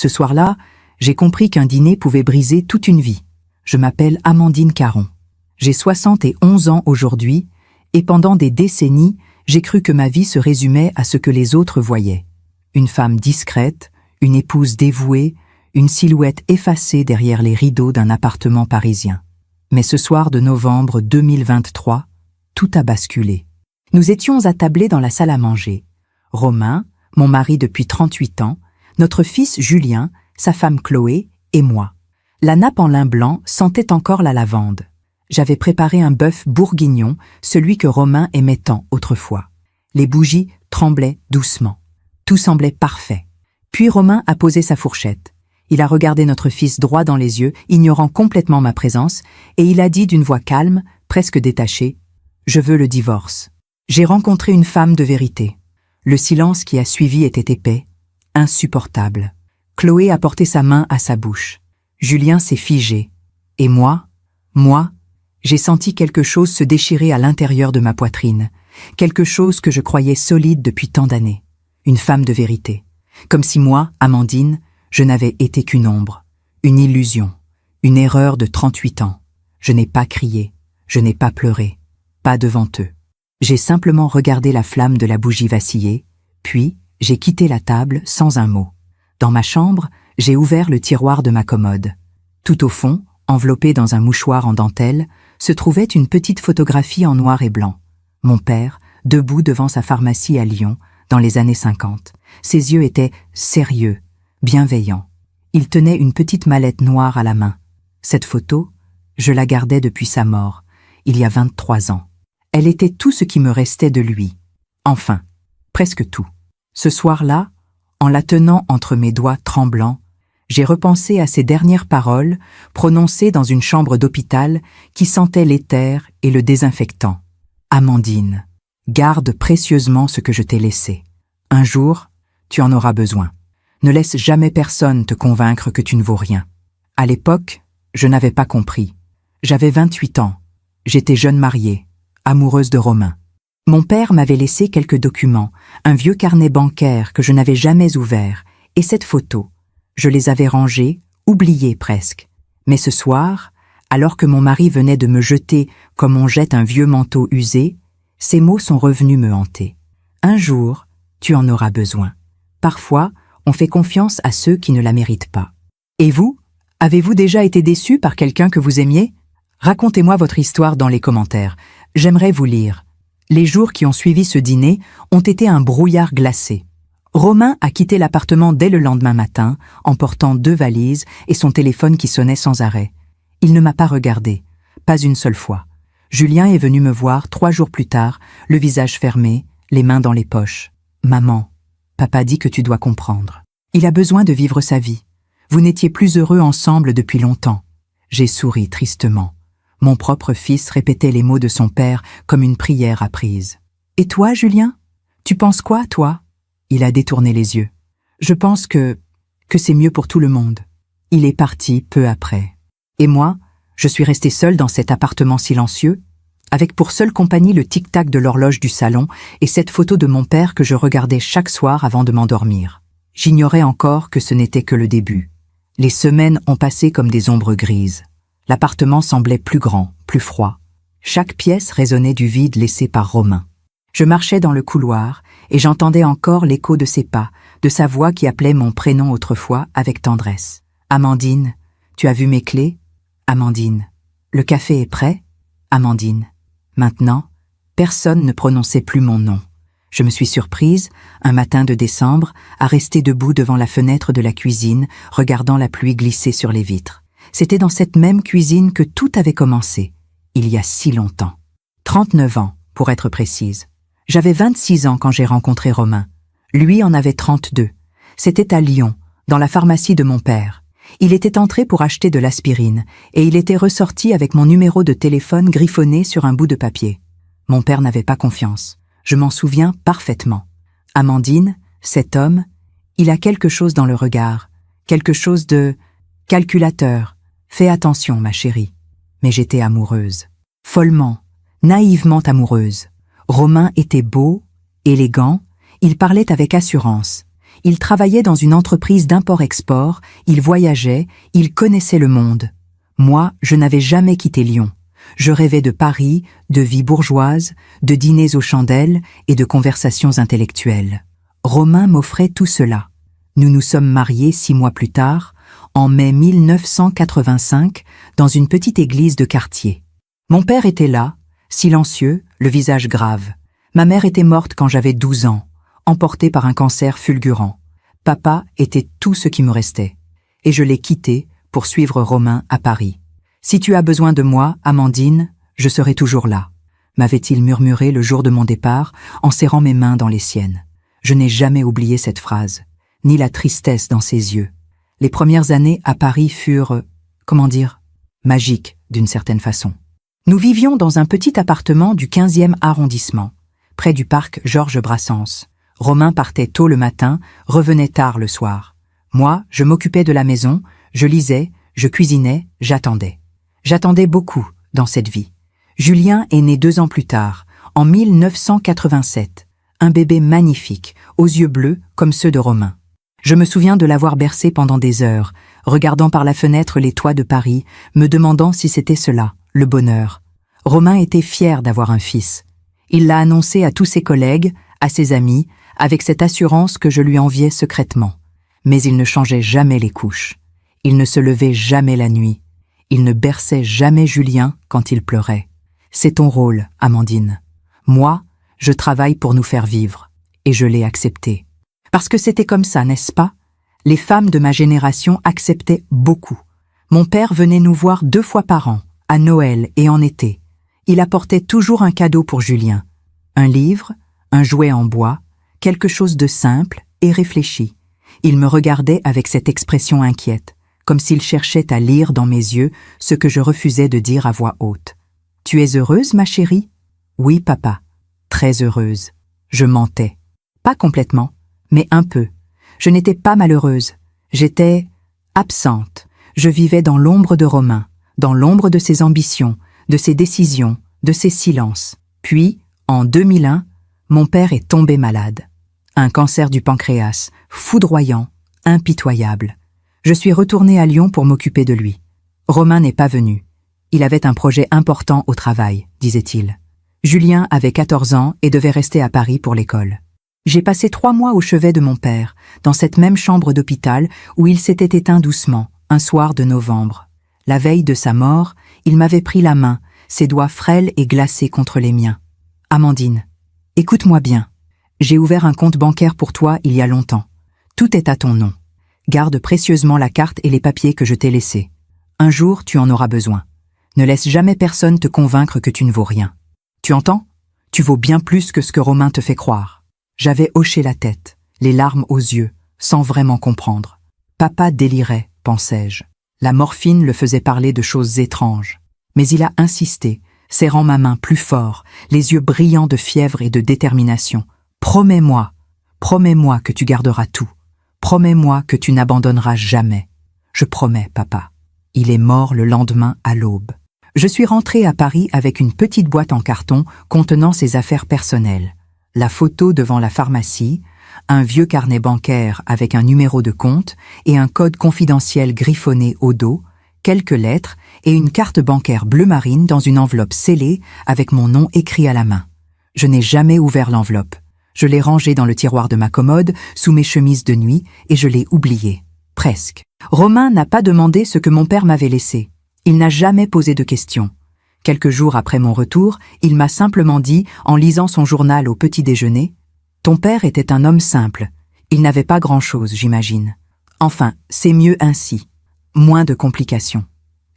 Ce soir-là, j'ai compris qu'un dîner pouvait briser toute une vie. Je m'appelle Amandine Caron. J'ai 71 ans aujourd'hui, et pendant des décennies, j'ai cru que ma vie se résumait à ce que les autres voyaient. Une femme discrète, une épouse dévouée, une silhouette effacée derrière les rideaux d'un appartement parisien. Mais ce soir de novembre 2023, tout a basculé. Nous étions attablés dans la salle à manger. Romain, mon mari depuis 38 ans, notre fils Julien, sa femme Chloé et moi. La nappe en lin blanc sentait encore la lavande. J'avais préparé un bœuf bourguignon, celui que Romain aimait tant autrefois. Les bougies tremblaient doucement. Tout semblait parfait. Puis Romain a posé sa fourchette. Il a regardé notre fils droit dans les yeux, ignorant complètement ma présence, et il a dit d'une voix calme, presque détachée, « Je veux le divorce. » J'ai rencontré une femme de vérité. Le silence qui a suivi était épais, insupportable. Chloé a porté sa main à sa bouche. Julien s'est figé. Et moi, j'ai senti quelque chose se déchirer à l'intérieur de ma poitrine, quelque chose que je croyais solide depuis tant d'années. Une femme de vérité. Comme si moi, Amandine, je n'avais été qu'une ombre, une illusion, une erreur de 38 ans. Je n'ai pas crié, je n'ai pas pleuré, pas devant eux. J'ai simplement regardé la flamme de la bougie vaciller, puis j'ai quitté la table sans un mot. Dans ma chambre, j'ai ouvert le tiroir de ma commode. Tout au fond, enveloppé dans un mouchoir en dentelle, se trouvait une petite photographie en noir et blanc. Mon père, debout devant sa pharmacie à Lyon, dans les années 50. Ses yeux étaient sérieux, bienveillants. Il tenait une petite mallette noire à la main. Cette photo, je la gardais depuis sa mort, il y a 23 ans. Elle était tout ce qui me restait de lui. Enfin, presque tout. Ce soir-là, en la tenant entre mes doigts tremblants, j'ai repensé à ces dernières paroles prononcées dans une chambre d'hôpital qui sentait l'éther et le désinfectant. Amandine, garde précieusement ce que je t'ai laissé. Un jour, tu en auras besoin. Ne laisse jamais personne te convaincre que tu ne vaux rien. À l'époque, je n'avais pas compris. J'avais 28 ans. J'étais jeune mariée, amoureuse de Romain. Mon père m'avait laissé quelques documents, un vieux carnet bancaire que je n'avais jamais ouvert, et cette photo. Je les avais rangés, oubliés presque. Mais ce soir, alors que mon mari venait de me jeter comme on jette un vieux manteau usé, ces mots sont revenus me hanter. Un jour, tu en auras besoin. Parfois, on fait confiance à ceux qui ne la méritent pas. Et vous, avez-vous déjà été déçu par quelqu'un que vous aimiez? Racontez-moi votre histoire dans les commentaires. J'aimerais vous lire. Les jours qui ont suivi ce dîner ont été un brouillard glacé. Romain a quitté l'appartement dès le lendemain matin, emportant 2 valises et son téléphone qui sonnait sans arrêt. Il ne m'a pas regardé, pas une seule fois. Julien est venu me voir 3 jours plus tard, le visage fermé, les mains dans les poches. « Maman, papa dit que tu dois comprendre. Il a besoin de vivre sa vie. Vous n'étiez plus heureux ensemble depuis longtemps. » J'ai souri tristement. Mon propre fils répétait les mots de son père comme une prière apprise. « Et toi, Julien? Tu penses quoi, toi ?» Il a détourné les yeux. « Je pense que c'est mieux pour tout le monde. » Il est parti peu après. Et moi, je suis restée seule dans cet appartement silencieux, avec pour seule compagnie le tic-tac de l'horloge du salon et cette photo de mon père que je regardais chaque soir avant de m'endormir. J'ignorais encore que ce n'était que le début. Les semaines ont passé comme des ombres grises. L'appartement semblait plus grand, plus froid. Chaque pièce résonnait du vide laissé par Romain. Je marchais dans le couloir et j'entendais encore l'écho de ses pas, de sa voix qui appelait mon prénom autrefois avec tendresse. « Amandine, tu as vu mes clés? Amandine. Le café est prêt? Amandine. » Maintenant, personne ne prononçait plus mon nom. Je me suis surprise, un matin de décembre, à rester debout devant la fenêtre de la cuisine, regardant la pluie glisser sur les vitres. C'était dans cette même cuisine que tout avait commencé, il y a si longtemps. 39 ans, pour être précise. J'avais 26 ans quand j'ai rencontré Romain. Lui en avait 32. C'était à Lyon, dans la pharmacie de mon père. Il était entré pour acheter de l'aspirine, et il était ressorti avec mon numéro de téléphone griffonné sur un bout de papier. Mon père n'avait pas confiance. Je m'en souviens parfaitement. Amandine, cet homme, il a quelque chose dans le regard, quelque chose de calculateur. Fais attention, ma chérie. Mais j'étais amoureuse. Follement, naïvement amoureuse. Romain était beau, élégant, il parlait avec assurance. Il travaillait dans une entreprise d'import-export, il voyageait, il connaissait le monde. Moi, je n'avais jamais quitté Lyon. Je rêvais de Paris, de vie bourgeoise, de dîners aux chandelles et de conversations intellectuelles. Romain m'offrait tout cela. Nous nous sommes mariés 6 mois plus tard, en mai 1985, dans une petite église de quartier. Mon père était là, silencieux, le visage grave. Ma mère était morte quand j'avais 12 ans, emportée par un cancer fulgurant. Papa était tout ce qui me restait. Et je l'ai quitté pour suivre Romain à Paris. « Si tu as besoin de moi, Amandine, je serai toujours là », m'avait-il murmuré le jour de mon départ en serrant mes mains dans les siennes. Je n'ai jamais oublié cette phrase, ni la tristesse dans ses yeux. Les premières années à Paris furent, magiques d'une certaine façon. Nous vivions dans un petit appartement du 15e arrondissement, près du parc Georges Brassens. Romain partait tôt le matin, revenait tard le soir. Moi, je m'occupais de la maison, je lisais, je cuisinais, j'attendais. J'attendais beaucoup dans cette vie. Julien est né 2 ans plus tard, en 1987. Un bébé magnifique, aux yeux bleus comme ceux de Romain. Je me souviens de l'avoir bercé pendant des heures, regardant par la fenêtre les toits de Paris, me demandant si c'était cela, le bonheur. Romain était fier d'avoir un fils. Il l'a annoncé à tous ses collègues, à ses amis, avec cette assurance que je lui enviais secrètement. Mais il ne changeait jamais les couches. Il ne se levait jamais la nuit. Il ne berçait jamais Julien quand il pleurait. C'est ton rôle, Amandine. Moi, je travaille pour nous faire vivre. Et je l'ai accepté. Parce que c'était comme ça, n'est-ce pas? Les femmes de ma génération acceptaient beaucoup. Mon père venait nous voir 2 fois par an, à Noël et en été. Il apportait toujours un cadeau pour Julien. Un livre, un jouet en bois, quelque chose de simple et réfléchi. Il me regardait avec cette expression inquiète, comme s'il cherchait à lire dans mes yeux ce que je refusais de dire à voix haute. « Tu es heureuse, ma chérie ?»« Oui, papa. Très heureuse. » Je mentais. Pas complètement, mais un peu. Je n'étais pas malheureuse. J'étais absente. Je vivais dans l'ombre de Romain, dans l'ombre de ses ambitions, de ses décisions, de ses silences. Puis, en 2001, mon père est tombé malade. Un cancer du pancréas, foudroyant, impitoyable. Je suis retournée à Lyon pour m'occuper de lui. Romain n'est pas venu. Il avait un projet important au travail, disait-il. Julien avait 14 ans et devait rester à Paris pour l'école. J'ai passé 3 mois au chevet de mon père, dans cette même chambre d'hôpital où il s'était éteint doucement, un soir de novembre. La veille de sa mort, il m'avait pris la main, ses doigts frêles et glacés contre les miens. « Amandine, écoute-moi bien. J'ai ouvert un compte bancaire pour toi il y a longtemps. Tout est à ton nom. Garde précieusement la carte et les papiers que je t'ai laissés. Un jour, tu en auras besoin. Ne laisse jamais personne te convaincre que tu ne vaux rien. Tu entends? Tu vaux bien plus que ce que Romain te fait croire. » J'avais hoché la tête, les larmes aux yeux, sans vraiment comprendre. Papa délirait, pensais-je. La morphine le faisait parler de choses étranges. Mais il a insisté, serrant ma main plus fort, les yeux brillants de fièvre et de détermination. « Promets-moi que tu garderas tout. Promets-moi que tu n'abandonneras jamais. Je promets, papa. » Il est mort le lendemain à l'aube. Je suis rentrée à Paris avec une petite boîte en carton contenant ses affaires personnelles. La photo devant la pharmacie, un vieux carnet bancaire avec un numéro de compte et un code confidentiel griffonné au dos, quelques lettres et une carte bancaire bleu marine dans une enveloppe scellée avec mon nom écrit à la main. Je n'ai jamais ouvert l'enveloppe. Je l'ai rangée dans le tiroir de ma commode, sous mes chemises de nuit, et je l'ai oubliée. Presque. Romain n'a pas demandé ce que mon père m'avait laissé. Il n'a jamais posé de questions. Quelques jours après mon retour, il m'a simplement dit, en lisant son journal au petit déjeuner, « Ton père était un homme simple. Il n'avait pas grand-chose, j'imagine. Enfin, c'est mieux ainsi. Moins de complications. »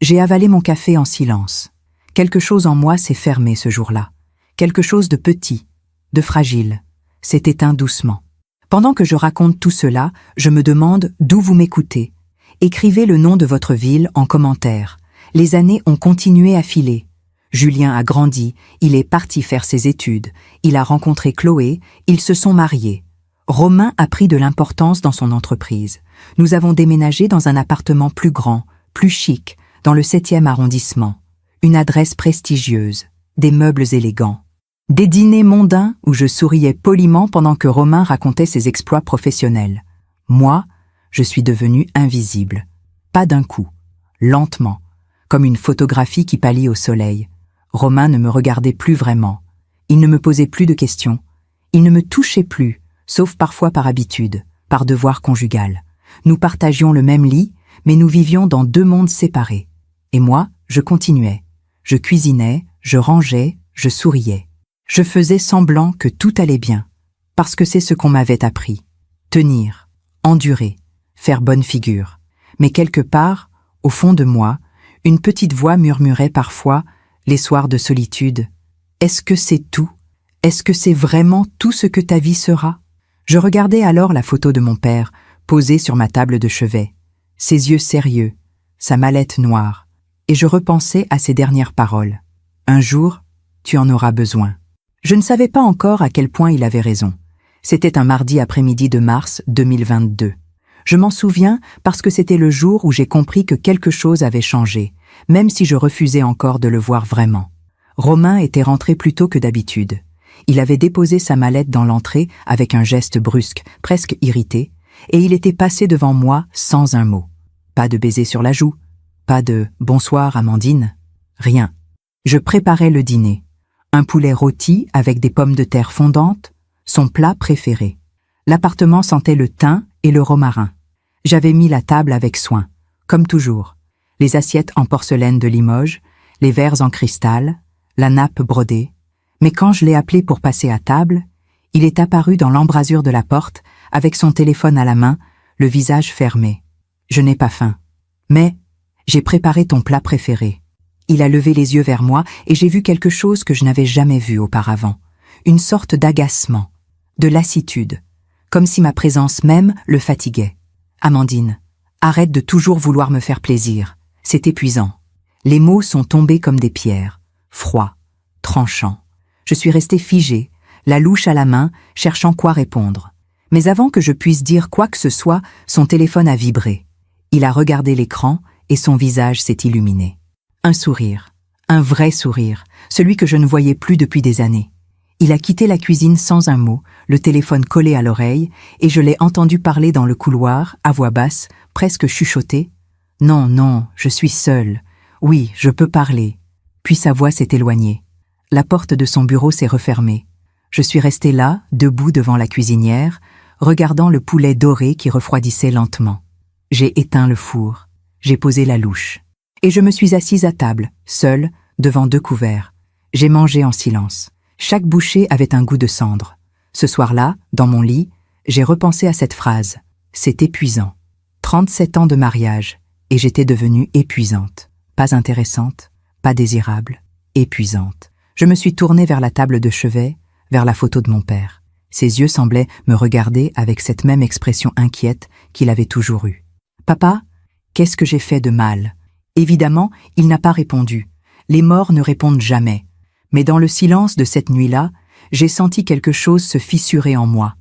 J'ai avalé mon café en silence. Quelque chose en moi s'est fermé ce jour-là. Quelque chose de petit, de fragile, s'est éteint doucement. Pendant que je raconte tout cela, je me demande d'où vous m'écoutez. Écrivez le nom de votre ville en commentaire. Les années ont continué à filer. Julien a grandi, il est parti faire ses études, il a rencontré Chloé, ils se sont mariés. Romain a pris de l'importance dans son entreprise. Nous avons déménagé dans un appartement plus grand, plus chic, dans le 7e arrondissement. Une adresse prestigieuse, des meubles élégants. Des dîners mondains où je souriais poliment pendant que Romain racontait ses exploits professionnels. Moi, je suis devenu invisible. Pas d'un coup, lentement, comme une photographie qui pâlit au soleil. Romain ne me regardait plus vraiment. Il ne me posait plus de questions. Il ne me touchait plus, sauf parfois par habitude, par devoir conjugal. Nous partagions le même lit, mais nous vivions dans deux mondes séparés. Et moi, je continuais. Je cuisinais, je rangeais, je souriais. Je faisais semblant que tout allait bien, parce que c'est ce qu'on m'avait appris. Tenir, endurer, faire bonne figure. Mais quelque part, au fond de moi, une petite voix murmurait parfois, les soirs de solitude, « Est-ce que c'est tout? Est-ce que c'est vraiment tout ce que ta vie sera ?» Je regardais alors la photo de mon père, posée sur ma table de chevet, ses yeux sérieux, sa mallette noire, et je repensais à ses dernières paroles. « Un jour, tu en auras besoin. » Je ne savais pas encore à quel point il avait raison. C'était un mardi après-midi de mars 2022. Je m'en souviens parce que c'était le jour où j'ai compris que quelque chose avait changé, même si je refusais encore de le voir vraiment. Romain était rentré plus tôt que d'habitude. Il avait déposé sa mallette dans l'entrée avec un geste brusque, presque irrité, et il était passé devant moi sans un mot. Pas de baiser sur la joue, pas de « bonsoir Amandine », rien. Je préparais le dîner. Un poulet rôti avec des pommes de terre fondantes, son plat préféré. L'appartement sentait le thym et le romarin. J'avais mis la table avec soin, comme toujours. Les assiettes en porcelaine de Limoges, les verres en cristal, la nappe brodée. Mais quand je l'ai appelé pour passer à table, il est apparu dans l'embrasure de la porte, avec son téléphone à la main, le visage fermé. Je n'ai pas faim. Mais j'ai préparé ton plat préféré. Il a levé les yeux vers moi et j'ai vu quelque chose que je n'avais jamais vu auparavant. Une sorte d'agacement, de lassitude, comme si ma présence même le fatiguait. Amandine, arrête de toujours vouloir me faire plaisir. C'est épuisant. Les mots sont tombés comme des pierres, froids, tranchants. Je suis restée figée, la louche à la main, cherchant quoi répondre. Mais avant que je puisse dire quoi que ce soit, son téléphone a vibré. Il a regardé l'écran et son visage s'est illuminé. Un sourire, un vrai sourire, celui que je ne voyais plus depuis des années. Il a quitté la cuisine sans un mot, le téléphone collé à l'oreille, et je l'ai entendu parler dans le couloir, à voix basse, presque chuchoter. « Non, non, je suis seule. Oui, je peux parler. » Puis sa voix s'est éloignée. La porte de son bureau s'est refermée. Je suis restée là, debout devant la cuisinière, regardant le poulet doré qui refroidissait lentement. J'ai éteint le four. J'ai posé la louche. Et je me suis assise à table, seule, devant deux couverts. J'ai mangé en silence. Chaque bouchée avait un goût de cendre. Ce soir-là, dans mon lit, j'ai repensé à cette phrase. C'est épuisant. 37 ans de mariage, et j'étais devenue épuisante. Pas intéressante, pas désirable, épuisante. Je me suis tournée vers la table de chevet, vers la photo de mon père. Ses yeux semblaient me regarder avec cette même expression inquiète qu'il avait toujours eue. « Papa, qu'est-ce que j'ai fait de mal ?» Évidemment, il n'a pas répondu. Les morts ne répondent jamais. Mais dans le silence de cette nuit-là, j'ai senti quelque chose se fissurer en moi.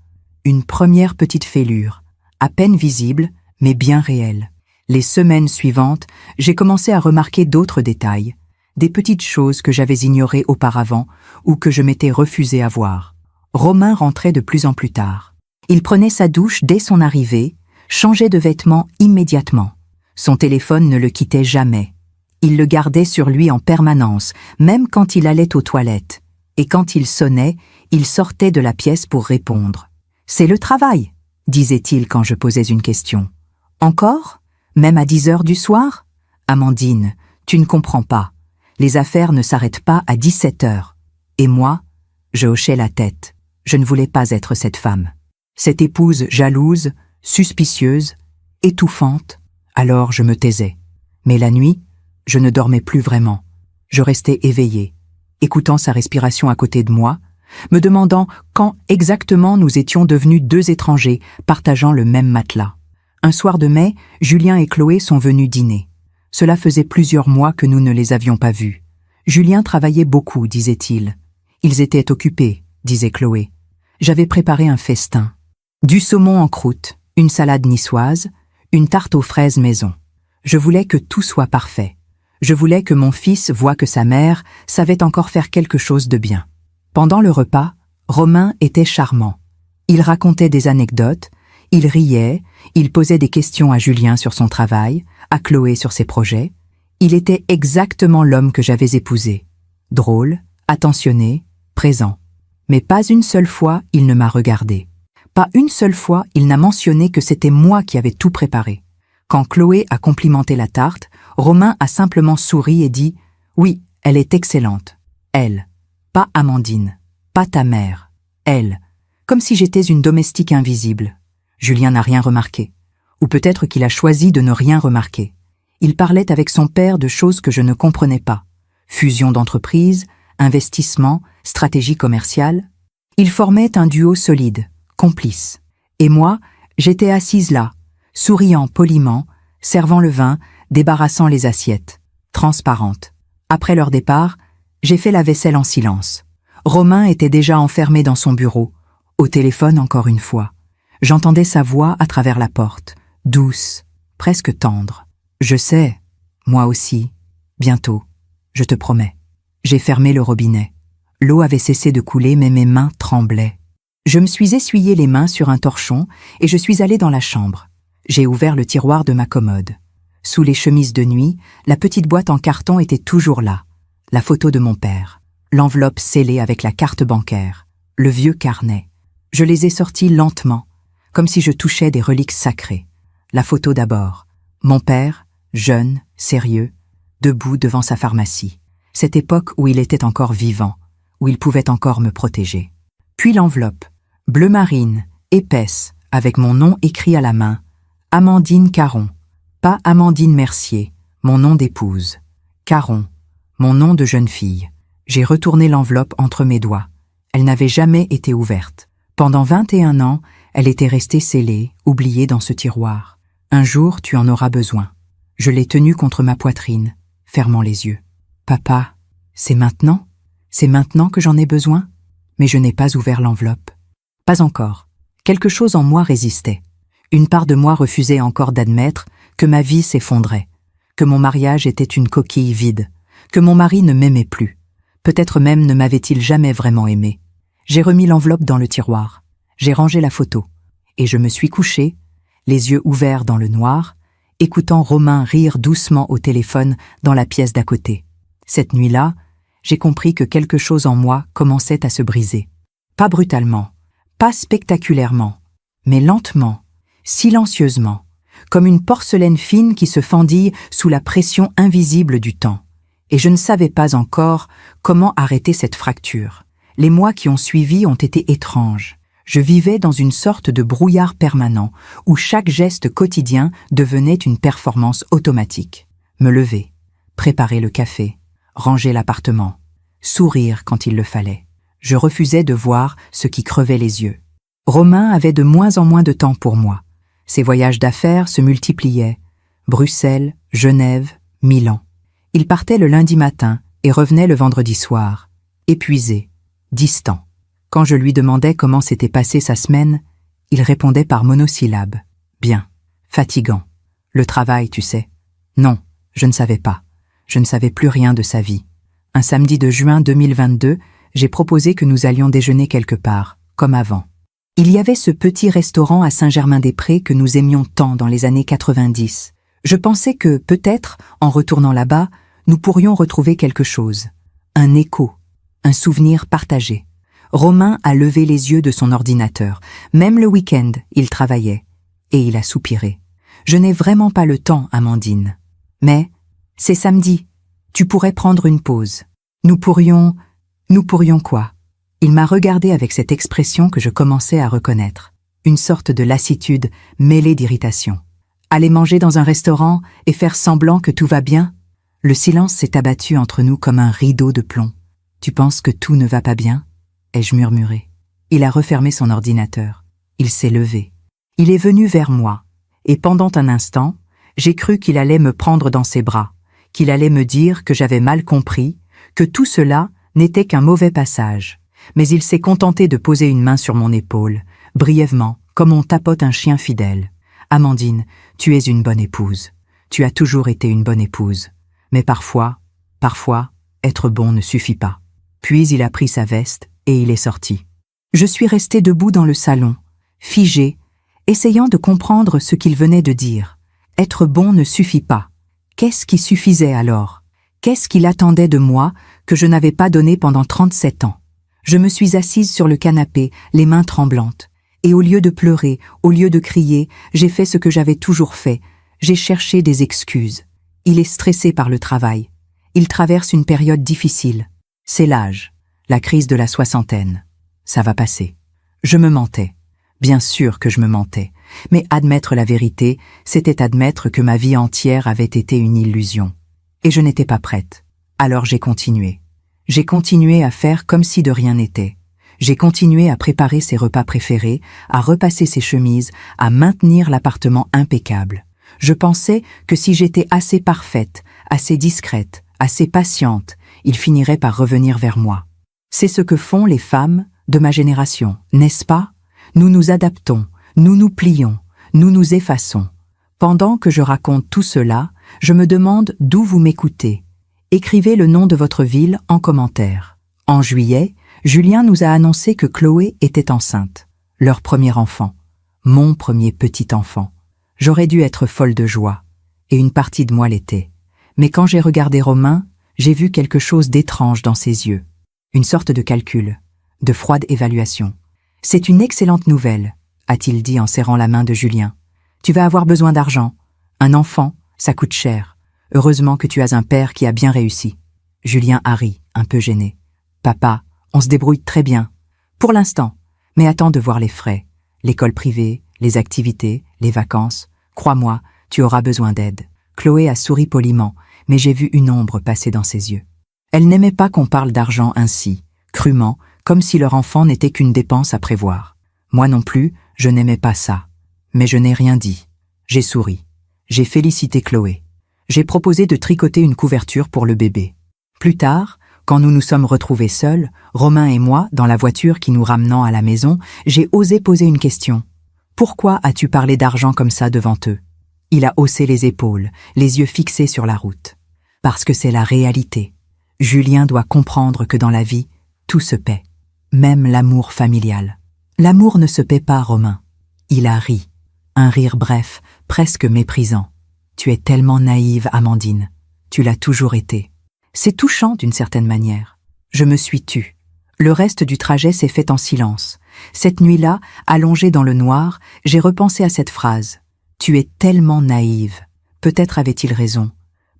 Une première petite fêlure, à peine visible, mais bien réelle. Les semaines suivantes, j'ai commencé à remarquer d'autres détails, des petites choses que j'avais ignorées auparavant ou que je m'étais refusé à voir. Romain rentrait de plus en plus tard. Il prenait sa douche dès son arrivée, changeait de vêtements immédiatement. Son téléphone ne le quittait jamais. Il le gardait sur lui en permanence, même quand il allait aux toilettes. Et quand il sonnait, il sortait de la pièce pour répondre. « C'est le travail », disait-il quand je posais une question. « Encore ? Même à 10 heures du soir ? Amandine, tu ne comprends pas. Les affaires ne s'arrêtent pas à 17 heures. » Et moi, je hochais la tête. Je ne voulais pas être cette femme. Cette épouse jalouse, suspicieuse, étouffante. Alors je me taisais. Mais la nuit, je ne dormais plus vraiment. Je restais éveillée, écoutant sa respiration à côté de moi, me demandant quand exactement nous étions devenus deux étrangers partageant le même matelas. Un soir de mai, Julien et Chloé sont venus dîner. Cela faisait plusieurs mois que nous ne les avions pas vus. Julien travaillait beaucoup, disait-il. Ils étaient occupés, disait Chloé. J'avais préparé un festin. Du saumon en croûte, une salade niçoise, une tarte aux fraises maison. Je voulais que tout soit parfait. Je voulais que mon fils voie que sa mère savait encore faire quelque chose de bien. Pendant le repas, Romain était charmant. Il racontait des anecdotes, Il riait, il posait des questions à Julien sur son travail, à Chloé sur ses projets. Il était exactement l'homme que j'avais épousé. Drôle, attentionné, présent. Mais pas une seule fois il ne m'a regardé. Pas une seule fois il n'a mentionné que c'était moi qui avais tout préparé. Quand Chloé a complimenté la tarte, Romain a simplement souri et dit « Oui, elle est excellente. Elle. Pas Amandine. Pas ta mère. Elle. » Comme si j'étais une domestique invisible. Julien n'a rien remarqué. Ou peut-être qu'il a choisi de ne rien remarquer. Il parlait avec son père de choses que je ne comprenais pas. Fusion d'entreprises, investissement, stratégie commerciale. Ils formaient un duo solide, complice. Et moi, j'étais assise là, souriant poliment, servant le vin, débarrassant les assiettes, transparente. Après leur départ, j'ai fait la vaisselle en silence. Romain était déjà enfermé dans son bureau, au téléphone encore une fois. J'entendais sa voix à travers la porte, douce, presque tendre. Je sais, moi aussi, bientôt, je te promets. J'ai fermé le robinet. L'eau avait cessé de couler, mais mes mains tremblaient. Je me suis essuyé les mains sur un torchon et je suis allé dans la chambre. J'ai ouvert le tiroir de ma commode. Sous les chemises de nuit, la petite boîte en carton était toujours là. La photo de mon père, l'enveloppe scellée avec la carte bancaire, le vieux carnet. Je les ai sortis lentement, comme si je touchais des reliques sacrées. La photo d'abord. Mon père, jeune, sérieux, debout devant sa pharmacie. Cette époque où il était encore vivant, où il pouvait encore me protéger. Puis l'enveloppe, bleu marine, épaisse, avec mon nom écrit à la main. Amandine Caron. Pas Amandine Mercier, mon nom d'épouse. Caron, mon nom de jeune fille. J'ai retourné l'enveloppe entre mes doigts. Elle n'avait jamais été ouverte. Pendant 21 ans, elle était restée scellée, oubliée dans ce tiroir. Un jour, tu en auras besoin. Je l'ai tenue contre ma poitrine, fermant les yeux. Papa, c'est maintenant? C'est maintenant que j'en ai besoin? Mais je n'ai pas ouvert l'enveloppe. Pas encore. Quelque chose en moi résistait. Une part de moi refusait encore d'admettre que ma vie s'effondrait, que mon mariage était une coquille vide, que mon mari ne m'aimait plus. Peut-être même ne m'avait-il jamais vraiment aimé. J'ai remis l'enveloppe dans le tiroir. J'ai rangé la photo. Et je me suis couché, les yeux ouverts dans le noir, écoutant Romain rire doucement au téléphone dans la pièce d'à côté. Cette nuit-là, j'ai compris que quelque chose en moi commençait à se briser. Pas brutalement, pas spectaculairement, mais lentement, silencieusement, comme une porcelaine fine qui se fendille sous la pression invisible du temps. Et je ne savais pas encore comment arrêter cette fracture. Les mois qui ont suivi ont été étranges. Je vivais dans une sorte de brouillard permanent, où chaque geste quotidien devenait une performance automatique. Me lever, préparer le café, ranger l'appartement, sourire quand il le fallait. Je refusais de voir ce qui crevait les yeux. Romain avait de moins en moins de temps pour moi. Ses voyages d'affaires se multipliaient. Bruxelles, Genève, Milan. Il partait le lundi matin et revenait le vendredi soir, épuisé, distant. Quand je lui demandais comment s'était passée sa semaine, il répondait par monosyllabes. Bien, fatigant. Le travail, tu sais. Non, je ne savais pas. Je ne savais plus rien de sa vie. Un samedi de juin 2022, j'ai proposé que nous allions déjeuner quelque part, comme avant. Il y avait ce petit restaurant à Saint-Germain-des-Prés que nous aimions tant dans les années 90. Je pensais que, peut-être, en retournant là-bas, nous pourrions retrouver quelque chose. Un écho, un souvenir partagé. Romain a levé les yeux de son ordinateur. Même le week-end, il travaillait. Et il a soupiré. Je n'ai vraiment pas le temps, Amandine. Mais, c'est samedi. Tu pourrais prendre une pause. Nous pourrions quoi? Il m'a regardé avec cette expression que je commençais à reconnaître. Une sorte de lassitude mêlée d'irritation. Aller manger dans un restaurant et faire semblant que tout va bien? Le silence s'est abattu entre nous comme un rideau de plomb. Tu penses que tout ne va pas bien? Ai-je murmuré. Il a refermé son ordinateur. Il s'est levé. Il est venu vers moi. Et pendant un instant, j'ai cru qu'il allait me prendre dans ses bras, qu'il allait me dire que j'avais mal compris, que tout cela n'était qu'un mauvais passage. Mais il s'est contenté de poser une main sur mon épaule, brièvement, comme on tapote un chien fidèle. Amandine, tu es une bonne épouse. Tu as toujours été une bonne épouse. Mais parfois, être bon ne suffit pas. Puis il a pris sa veste et il est sorti. Je suis restée debout dans le salon, figée, essayant de comprendre ce qu'il venait de dire. Être bon ne suffit pas. Qu'est-ce qui suffisait alors? Qu'est-ce qu'il attendait de moi que je n'avais pas donné pendant 37 ans? Je me suis assise sur le canapé, les mains tremblantes. Et au lieu de pleurer, au lieu de crier, j'ai fait ce que j'avais toujours fait. J'ai cherché des excuses. Il est stressé par le travail. Il traverse une période difficile. C'est l'âge, la crise de la soixantaine. Ça va passer. Je me mentais. Bien sûr que je me mentais. Mais admettre la vérité, c'était admettre que ma vie entière avait été une illusion. Et je n'étais pas prête. Alors j'ai continué. J'ai continué à faire comme si de rien n'était. J'ai continué à préparer ses repas préférés, à repasser ses chemises, à maintenir l'appartement impeccable. Je pensais que si j'étais assez parfaite, assez discrète, assez patiente, il finirait par revenir vers moi. C'est ce que font les femmes de ma génération, n'est-ce pas? Nous nous adaptons, nous nous plions, nous nous effaçons. Pendant que je raconte tout cela, je me demande d'où vous m'écoutez. Écrivez le nom de votre ville en commentaire. En juillet, Julien nous a annoncé que Chloé était enceinte. Leur premier enfant. Mon premier petit enfant. J'aurais dû être folle de joie. Et une partie de moi l'était. Mais quand j'ai regardé Romain, j'ai vu quelque chose d'étrange dans ses yeux. Une sorte de calcul, de froide évaluation. « C'est une excellente nouvelle », a-t-il dit en serrant la main de Julien. « Tu vas avoir besoin d'argent. Un enfant, ça coûte cher. Heureusement que tu as un père qui a bien réussi. » Julien a ri, un peu gêné. « Papa, on se débrouille très bien. Pour l'instant. Mais attends de voir les frais. L'école privée, les activités, les vacances. Crois-moi, tu auras besoin d'aide. » Chloé a souri poliment, mais j'ai vu une ombre passer dans ses yeux. Elle n'aimait pas qu'on parle d'argent ainsi, crûment, comme si leur enfant n'était qu'une dépense à prévoir. Moi non plus, je n'aimais pas ça. Mais je n'ai rien dit. J'ai souri. J'ai félicité Chloé. J'ai proposé de tricoter une couverture pour le bébé. Plus tard, quand nous nous sommes retrouvés seuls, Romain et moi, dans la voiture qui nous ramenant à la maison, j'ai osé poser une question. « Pourquoi as-tu parlé d'argent comme ça devant eux ?» Il a haussé les épaules, les yeux fixés sur la route. « Parce que c'est la réalité. Julien doit comprendre que dans la vie, tout se paie. Même l'amour familial. L'amour ne se paie pas, Romain. » Il a ri. Un rire bref, presque méprisant. « Tu es tellement naïve, Amandine. Tu l'as toujours été. » C'est touchant d'une certaine manière. Je me suis tue. Le reste du trajet s'est fait en silence. Cette nuit-là, allongée dans le noir, j'ai repensé à cette phrase. « Tu es tellement naïve. » Peut-être avait-il raison.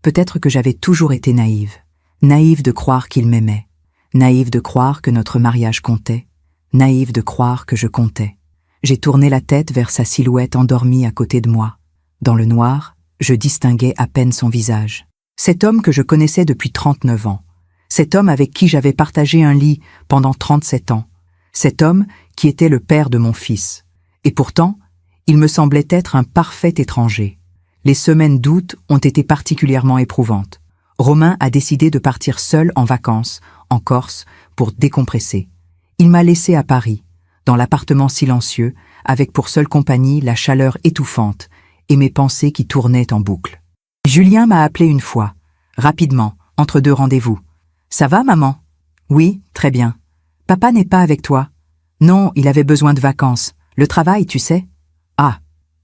Peut-être que j'avais toujours été naïve. Naïve de croire qu'il m'aimait. Naïve de croire que notre mariage comptait. Naïve de croire que je comptais. J'ai tourné la tête vers sa silhouette endormie à côté de moi. Dans le noir, je distinguais à peine son visage. Cet homme que je connaissais depuis 39 ans. Cet homme avec qui j'avais partagé un lit pendant 37 ans. Cet homme qui était le père de mon fils. Et pourtant, il me semblait être un parfait étranger. Les semaines d'août ont été particulièrement éprouvantes. Romain a décidé de partir seul en vacances, en Corse, pour décompresser. Il m'a laissé à Paris, dans l'appartement silencieux, avec pour seule compagnie la chaleur étouffante et mes pensées qui tournaient en boucle. Julien m'a appelé une fois, rapidement, entre deux rendez-vous. « Ça va, maman ?»« Oui, très bien. »« Papa n'est pas avec toi ?»« Non, il avait besoin de vacances. Le travail, tu sais. »« Ah,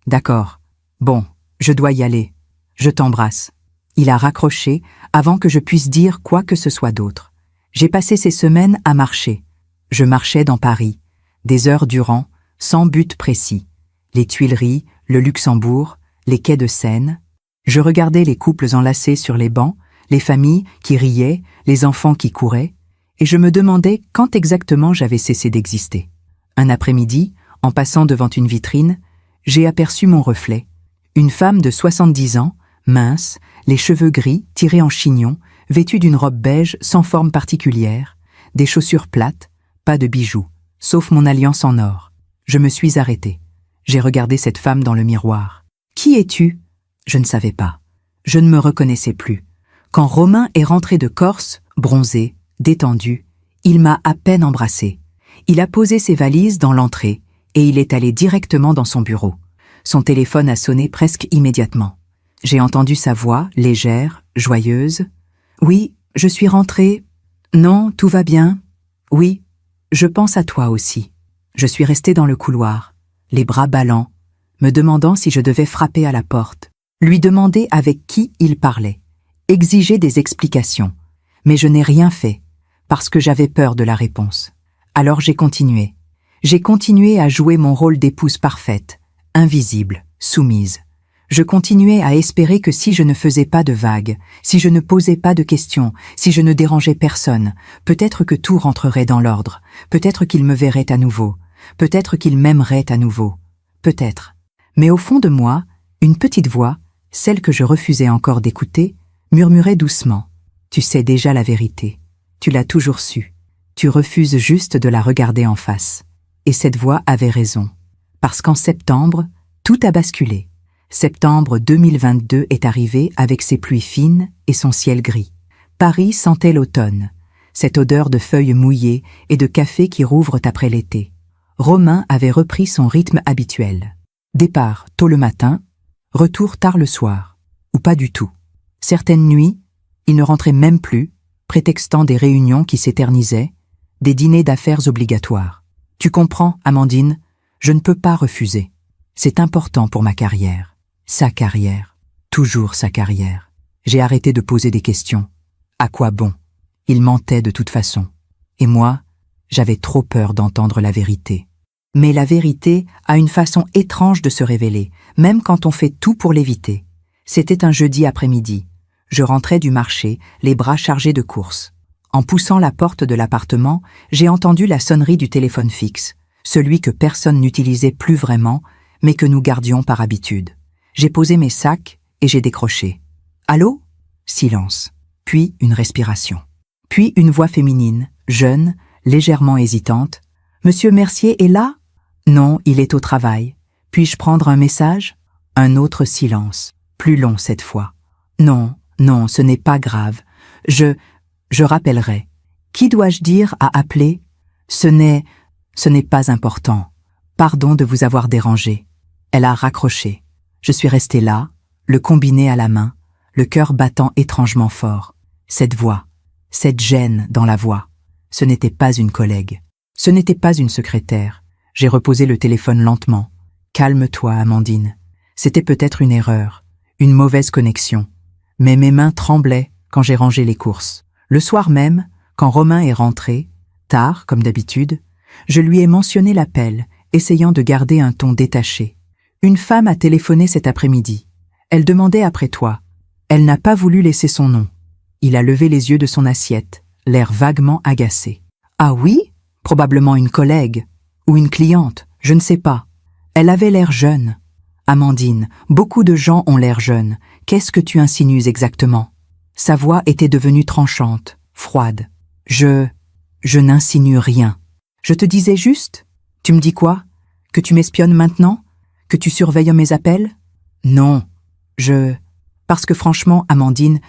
d'accord. Bon, je dois y aller. Je t'embrasse. » Il a raccroché avant que je puisse dire quoi que ce soit d'autre. J'ai passé ces semaines à marcher. Je marchais dans Paris, des heures durant, sans but précis. Les Tuileries, le Luxembourg, les quais de Seine. Je regardais les couples enlacés sur les bancs, les familles qui riaient, les enfants qui couraient, et je me demandais quand exactement j'avais cessé d'exister. Un après-midi, en passant devant une vitrine, j'ai aperçu mon reflet. Une femme de 70 ans, mince, les cheveux gris, tirés en chignon, vêtue d'une robe beige sans forme particulière, des chaussures plates, pas de bijoux, sauf mon alliance en or. Je me suis arrêtée. J'ai regardé cette femme dans le miroir. « Qui es-tu » Je ne savais pas. Je ne me reconnaissais plus. Quand Romain est rentré de Corse, bronzé, détendu, il m'a à peine embrassé. Il a posé ses valises dans l'entrée et il est allé directement dans son bureau. Son téléphone a sonné presque immédiatement. J'ai entendu sa voix, légère, joyeuse. « Oui, je suis rentrée. »« Non, tout va bien. »« Oui, je pense à toi aussi. » Je suis restée dans le couloir, les bras ballants, me demandant si je devais frapper à la porte, lui demander avec qui il parlait, exiger des explications. Mais je n'ai rien fait, parce que j'avais peur de la réponse. Alors j'ai continué. J'ai continué à jouer mon rôle d'épouse parfaite, invisible, soumise. Je continuais à espérer que si je ne faisais pas de vagues, si je ne posais pas de questions, si je ne dérangeais personne, peut-être que tout rentrerait dans l'ordre, peut-être qu'il me verrait à nouveau, peut-être qu'il m'aimerait à nouveau, peut-être. Mais au fond de moi, une petite voix, celle que je refusais encore d'écouter, murmurait doucement. Tu sais déjà la vérité. Tu l'as toujours su. Tu refuses juste de la regarder en face. Et cette voix avait raison. Parce qu'en septembre, tout a basculé. Septembre 2022 est arrivé avec ses pluies fines et son ciel gris. Paris sentait l'automne, cette odeur de feuilles mouillées et de café qui rouvrent après l'été. Romain avait repris son rythme habituel. Départ tôt le matin, retour tard le soir, ou pas du tout. Certaines nuits, il ne rentrait même plus, prétextant des réunions qui s'éternisaient, des dîners d'affaires obligatoires. Tu comprends, Amandine, je ne peux pas refuser. C'est important pour ma carrière. Sa carrière. Toujours sa carrière. J'ai arrêté de poser des questions. À quoi bon? Il mentait de toute façon. Et moi, j'avais trop peur d'entendre la vérité. Mais la vérité a une façon étrange de se révéler, même quand on fait tout pour l'éviter. C'était un jeudi après-midi. Je rentrais du marché, les bras chargés de courses. En poussant la porte de l'appartement, j'ai entendu la sonnerie du téléphone fixe, celui que personne n'utilisait plus vraiment, mais que nous gardions par habitude. J'ai posé mes sacs et j'ai décroché. Allô? Silence. Puis une respiration. Puis une voix féminine, jeune, légèrement hésitante. Monsieur Mercier est là? Non, il est au travail. Puis-je prendre un message? Un autre silence, plus long cette fois. Non, non, ce n'est pas grave. Je rappellerai. Qui dois-je dire à appeler? Ce n'est pas important. Pardon de vous avoir dérangé. Elle a raccroché. Je suis resté là, le combiné à la main, le cœur battant étrangement fort. Cette voix, cette gêne dans la voix. Ce n'était pas une collègue. Ce n'était pas une secrétaire. J'ai reposé le téléphone lentement. Calme-toi, Amandine. C'était peut-être une erreur, une mauvaise connexion. Mais mes mains tremblaient quand j'ai rangé les courses. Le soir même, quand Romain est rentré, tard comme d'habitude, je lui ai mentionné l'appel, essayant de garder un ton détaché. Une femme a téléphoné cet après-midi. Elle demandait après toi. Elle n'a pas voulu laisser son nom. Il a levé les yeux de son assiette, l'air vaguement agacé. Ah oui? Probablement une collègue. Ou une cliente, je ne sais pas. Elle avait l'air jeune. Amandine, beaucoup de gens ont l'air jeunes. Qu'est-ce que tu insinues exactement? Sa voix était devenue tranchante, froide. Je n'insinue rien. Je te disais juste? Tu me dis quoi? Que tu m'espionnes maintenant? Que tu surveilles mes appels? Non, Parce que franchement, Amandine,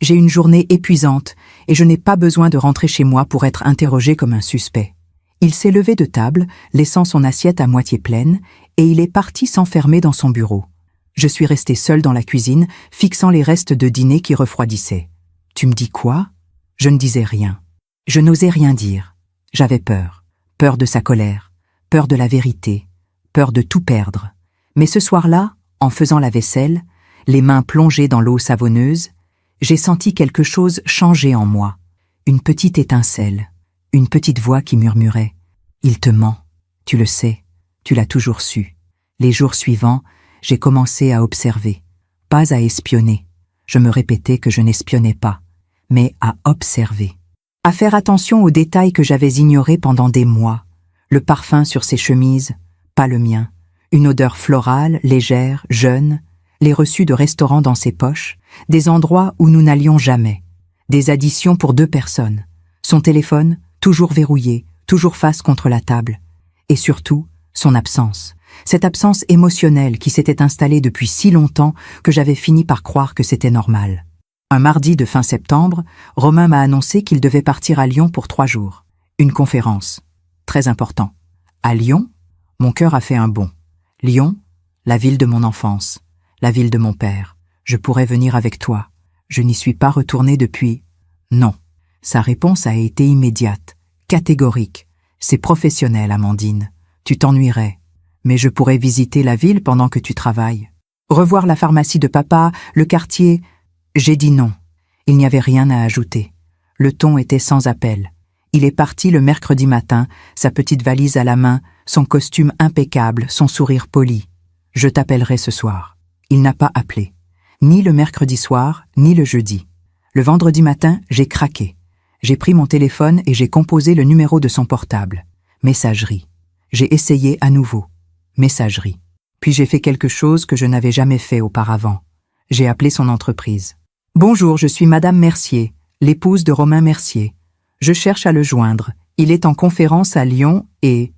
j'ai une journée épuisante et je n'ai pas besoin de rentrer chez moi pour être interrogée comme un suspect. Il s'est levé de table, laissant son assiette à moitié pleine, et il est parti s'enfermer dans son bureau. Je suis restée seule dans la cuisine, fixant les restes de dîner qui refroidissaient. Tu me dis quoi? Je ne disais rien. Je n'osais rien dire. J'avais peur. Peur de sa colère, peur de la vérité, peur de tout perdre. Mais ce soir-là, en faisant la vaisselle, les mains plongées dans l'eau savonneuse, j'ai senti quelque chose changer en moi. Une petite étincelle, une petite voix qui murmurait « Il te ment, tu le sais, tu l'as toujours su ». Les jours suivants, j'ai commencé à observer, pas à espionner. Je me répétais que je n'espionnais pas, mais à observer. À faire attention aux détails que j'avais ignorés pendant des mois. Le parfum sur ses chemises, pas le mien. Une odeur florale, légère, jeune. Les reçus de restaurants dans ses poches. Des endroits où nous n'allions jamais. Des additions pour 2 personnes. Son téléphone, toujours verrouillé, toujours face contre la table. Et surtout, son absence. Cette absence émotionnelle qui s'était installée depuis si longtemps que j'avais fini par croire que c'était normal. Un mardi de fin septembre, Romain m'a annoncé qu'il devait partir à Lyon pour 3 jours. Une conférence. Très important. À Lyon, mon cœur a fait un bond. Lyon, la ville de mon enfance, la ville de mon père. Je pourrais venir avec toi. Je n'y suis pas retournée depuis. Non. Sa réponse a été immédiate, catégorique. C'est professionnel, Amandine. Tu t'ennuierais. Mais je pourrais visiter la ville pendant que tu travailles. Revoir la pharmacie de papa, le quartier. J'ai dit non. Il n'y avait rien à ajouter. Le ton était sans appel. Il est parti le mercredi matin, sa petite valise à la main, son costume impeccable, son sourire poli. Je t'appellerai ce soir. Il n'a pas appelé. Ni le mercredi soir, ni le jeudi. Le vendredi matin, j'ai craqué. J'ai pris mon téléphone et j'ai composé le numéro de son portable. Messagerie. J'ai essayé à nouveau. Messagerie. Puis j'ai fait quelque chose que je n'avais jamais fait auparavant. J'ai appelé son entreprise. « Bonjour, je suis Madame Mercier, l'épouse de Romain Mercier. Je cherche à le joindre. Il est en conférence à Lyon et... »«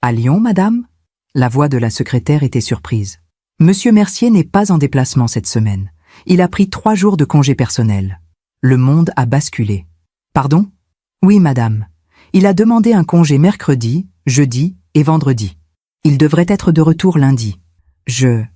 À Lyon, madame ?» La voix de la secrétaire était surprise. « Monsieur Mercier n'est pas en déplacement cette semaine. Il a pris 3 jours de congé personnel. » Le monde a basculé. « Pardon ? » ?»« Oui, madame. Il a demandé un congé mercredi, jeudi et vendredi. Il devrait être de retour lundi. »« Je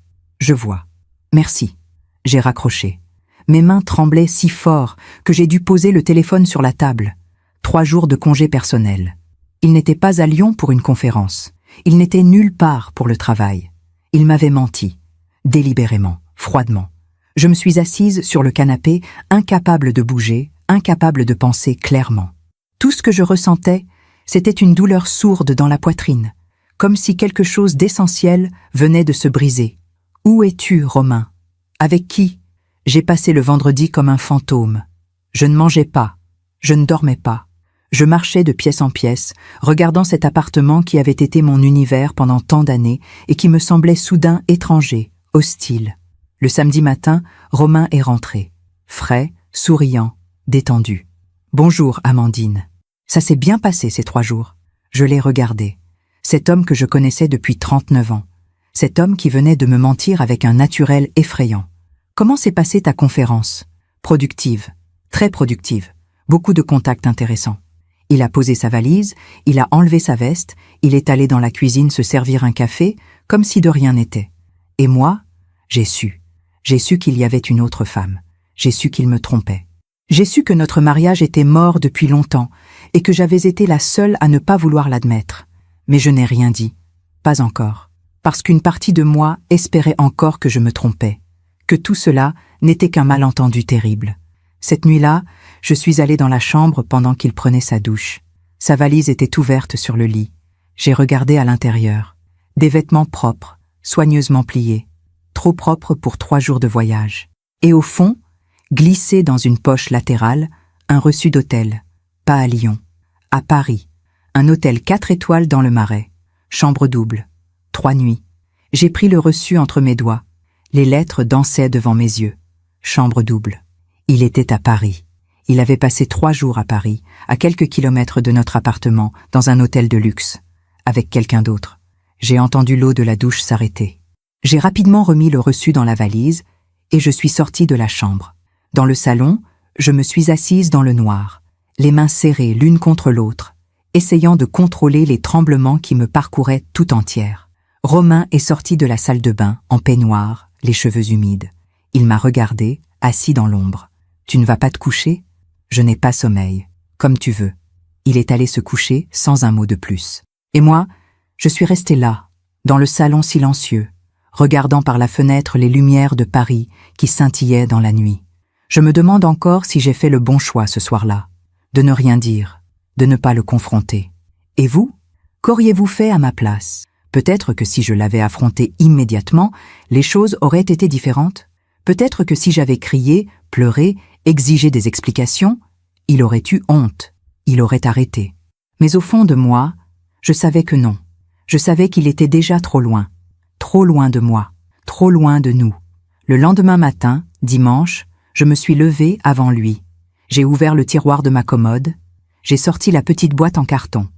vois. Merci. » J'ai raccroché. Mes mains tremblaient si fort que j'ai dû poser le téléphone sur la table. 3 jours de congé personnel. Il n'était pas à Lyon pour une conférence. Il n'était nulle part pour le travail. Il m'avait menti. Délibérément, froidement. Je me suis assise sur le canapé, incapable de bouger, incapable de penser clairement. Tout ce que je ressentais, c'était une douleur sourde dans la poitrine, comme si quelque chose d'essentiel venait de se briser. Où es-tu, Romain? Avec qui? J'ai passé le vendredi comme un fantôme. Je ne mangeais pas, je ne dormais pas. Je marchais de pièce en pièce, regardant cet appartement qui avait été mon univers pendant tant d'années et qui me semblait soudain étranger, hostile. Le samedi matin, Romain est rentré. Frais, souriant, détendu. « Bonjour, Amandine. Ça s'est bien passé ces 3 jours. » Je l'ai regardé. Cet homme que je connaissais depuis 39 ans. Cet homme qui venait de me mentir avec un naturel effrayant. « Comment s'est passée ta conférence? » « Productive. Très productive. Beaucoup de contacts intéressants. » Il a posé sa valise, il a enlevé sa veste, il est allé dans la cuisine se servir un café, comme si de rien n'était. Et moi, j'ai su. J'ai su qu'il y avait une autre femme. J'ai su qu'il me trompait. J'ai su que notre mariage était mort depuis longtemps et que j'avais été la seule à ne pas vouloir l'admettre. Mais je n'ai rien dit. Pas encore. Parce qu'une partie de moi espérait encore que je me trompais. Que tout cela n'était qu'un malentendu terrible. Cette nuit-là, je suis allée dans la chambre pendant qu'il prenait sa douche. Sa valise était ouverte sur le lit. J'ai regardé à l'intérieur. Des vêtements propres, soigneusement pliés. Trop propres pour 3 jours de voyage. Et au fond, glissé dans une poche latérale, un reçu d'hôtel. Pas à Lyon. À Paris. Un hôtel 4 étoiles dans le Marais. Chambre double. 3 nuits. J'ai pris le reçu entre mes doigts. Les lettres dansaient devant mes yeux. Chambre double. Il était à Paris. Il avait passé 3 jours à Paris, à quelques kilomètres de notre appartement, dans un hôtel de luxe, avec quelqu'un d'autre. J'ai entendu l'eau de la douche s'arrêter. J'ai rapidement remis le reçu dans la valise et je suis sortie de la chambre. Dans le salon, je me suis assise dans le noir, les mains serrées l'une contre l'autre, essayant de contrôler les tremblements qui me parcouraient tout entière. Romain est sorti de la salle de bain, en peignoir, les cheveux humides. Il m'a regardé, assis dans l'ombre. « Tu ne vas pas te coucher ? » ?»« Je n'ai pas sommeil. Comme tu veux. » Il est allé se coucher sans un mot de plus. Et moi, je suis restée là, dans le salon silencieux, regardant par la fenêtre les lumières de Paris qui scintillaient dans la nuit. Je me demande encore si j'ai fait le bon choix ce soir-là, de ne rien dire, de ne pas le confronter. Et vous? Qu'auriez-vous fait à ma place? Peut-être que si je l'avais affronté immédiatement, les choses auraient été différentes. Peut-être que si j'avais crié, pleuré, exigé des explications, il aurait eu honte, il aurait arrêté. Mais au fond de moi, je savais que non. Je savais qu'il était déjà trop loin de moi, trop loin de nous. Le lendemain matin, dimanche, je me suis levée avant lui. J'ai ouvert le tiroir de ma commode, j'ai sorti la petite boîte en carton,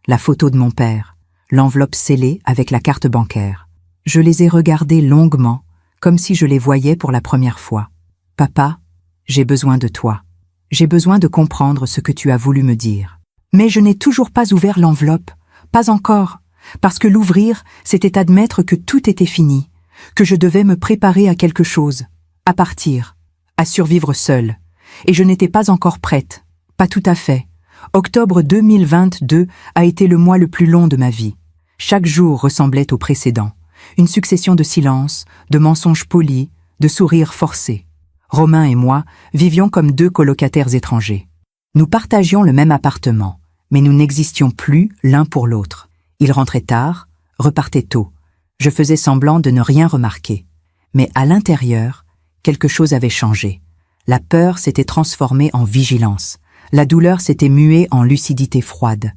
la photo de mon père, l'enveloppe scellée avec la carte bancaire. Je les ai regardées longuement, comme si je les voyais pour la première fois. « Papa, j'ai besoin de toi. J'ai besoin de comprendre ce que tu as voulu me dire. » Mais je n'ai toujours pas ouvert l'enveloppe, pas encore, parce que l'ouvrir, c'était admettre que tout était fini, que je devais me préparer à quelque chose, à partir, à survivre seule. Et je n'étais pas encore prête, pas tout à fait. Octobre 2022 a été le mois le plus long de ma vie. Chaque jour ressemblait au précédent. Une succession de silences, de mensonges polis, de sourires forcés. Romain et moi vivions comme deux colocataires étrangers. Nous partagions le même appartement, mais nous n'existions plus l'un pour l'autre. Il rentrait tard, repartait tôt. Je faisais semblant de ne rien remarquer. Mais à l'intérieur, quelque chose avait changé. La peur s'était transformée en vigilance. La douleur s'était muée en lucidité froide.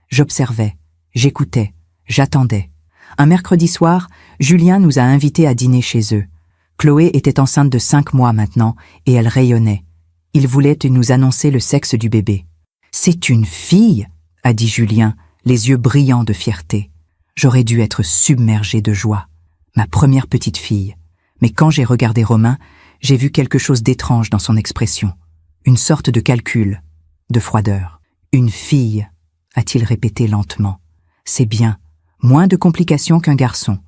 J'observais, j'écoutais, j'attendais. Un mercredi soir, Julien nous a invités à dîner chez eux. Chloé était enceinte de 5 mois maintenant et elle rayonnait. Il voulait nous annoncer le sexe du bébé. « C'est une fille !» a dit Julien, les yeux brillants de fierté. J'aurais dû être submergé de joie. Ma première petite fille. Mais quand j'ai regardé Romain, j'ai vu quelque chose d'étrange dans son expression. Une sorte de calcul, de froideur. « Une fille !» a-t-il répété lentement. « C'est bien. Moins de complications qu'un garçon. »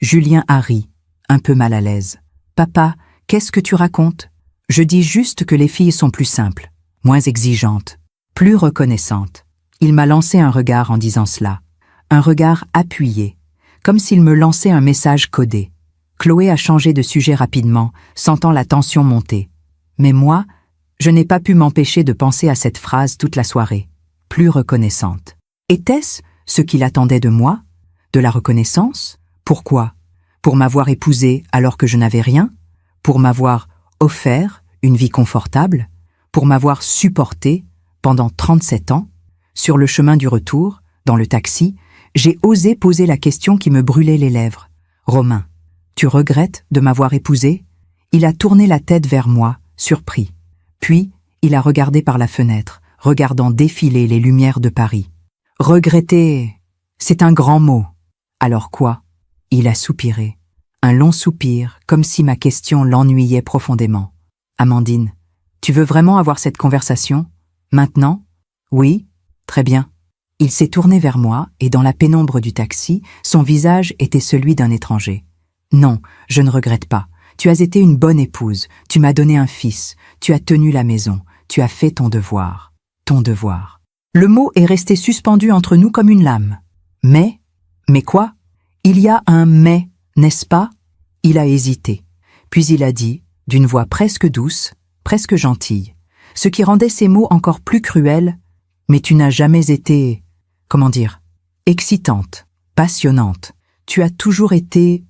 Julien a ri, un peu mal à l'aise. « Papa, qu'est-ce que tu racontes ? Je dis juste que les filles sont plus simples, moins exigeantes, plus reconnaissantes. » Il m'a lancé un regard en disant cela. Un regard appuyé, comme s'il me lançait un message codé. Chloé a changé de sujet rapidement, sentant la tension monter. Mais moi, je n'ai pas pu m'empêcher de penser à cette phrase toute la soirée. Plus reconnaissante. Était-ce ce qu'il attendait de moi ? De la reconnaissance ? Pourquoi ? Pour m'avoir épousée alors que je n'avais rien ? Pour m'avoir offert une vie confortable ? Pour m'avoir supporté pendant 37 ans ? Sur le chemin du retour, dans le taxi, j'ai osé poser la question qui me brûlait les lèvres. « Romain, tu regrettes de m'avoir épousée ?» Il a tourné la tête vers moi, surpris. Puis, il a regardé par la fenêtre, regardant défiler les lumières de Paris. « Regretter, c'est un grand mot. » Alors quoi ? Il a soupiré. Un long soupir, comme si ma question l'ennuyait profondément. « Amandine, tu veux vraiment avoir cette conversation ? Maintenant ? Oui ? Très bien. » Il s'est tourné vers moi et dans la pénombre du taxi, son visage était celui d'un étranger. « Non, je ne regrette pas. Tu as été une bonne épouse, tu m'as donné un fils, tu as tenu la maison, tu as fait ton devoir. Ton devoir. » Le mot est resté suspendu entre nous comme une lame. « Mais quoi ? Il y a un « mais », n'est-ce pas ?» Il a hésité. Puis il a dit, d'une voix presque douce, presque gentille, ce qui rendait ses mots encore plus cruels. « Mais tu n'as jamais été, comment dire, excitante, passionnante. Tu as toujours été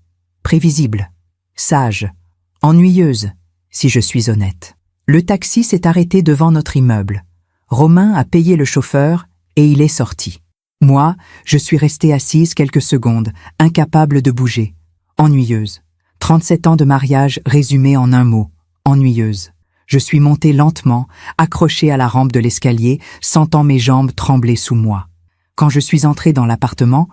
prévisible, sage, ennuyeuse, si je suis honnête. » Le taxi s'est arrêté devant notre immeuble. Romain a payé le chauffeur et il est sorti. Moi, je suis restée assise quelques secondes, incapable de bouger. Ennuyeuse. 37 ans de mariage résumés en un mot. Ennuyeuse. Je suis montée lentement, accrochée à la rampe de l'escalier, sentant mes jambes trembler sous moi. Quand je suis entrée dans l'appartement,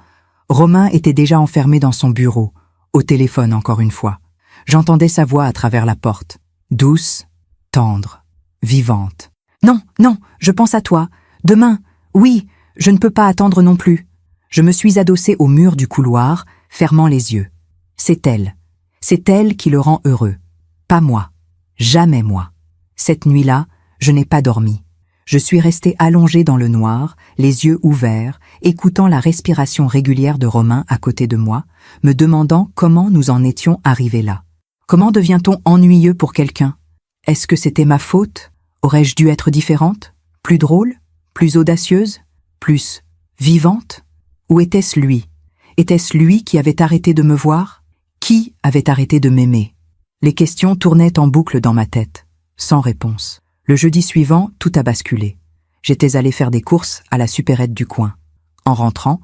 Romain était déjà enfermé dans son bureau, au téléphone encore une fois. J'entendais sa voix à travers la porte, douce, tendre, vivante. « Non, non, je pense à toi. Demain, oui, je ne peux pas attendre non plus. » Je me suis adossée au mur du couloir, fermant les yeux. C'est elle qui le rend heureux. Pas moi, jamais moi. Cette nuit-là, je n'ai pas dormi. Je suis restée allongée dans le noir, les yeux ouverts, écoutant la respiration régulière de Romain à côté de moi, me demandant comment nous en étions arrivés là. Comment devient-on ennuyeux pour quelqu'un ? Est-ce que c'était ma faute ? Aurais-je dû être différente ? Plus drôle ? Plus audacieuse ? Plus vivante ? Ou était-ce lui ? Était-ce lui qui avait arrêté de me voir ? Qui avait arrêté de m'aimer ? Les questions tournaient en boucle dans ma tête, sans réponse. Le jeudi suivant, tout a basculé. J'étais allée faire des courses à la supérette du coin. En rentrant,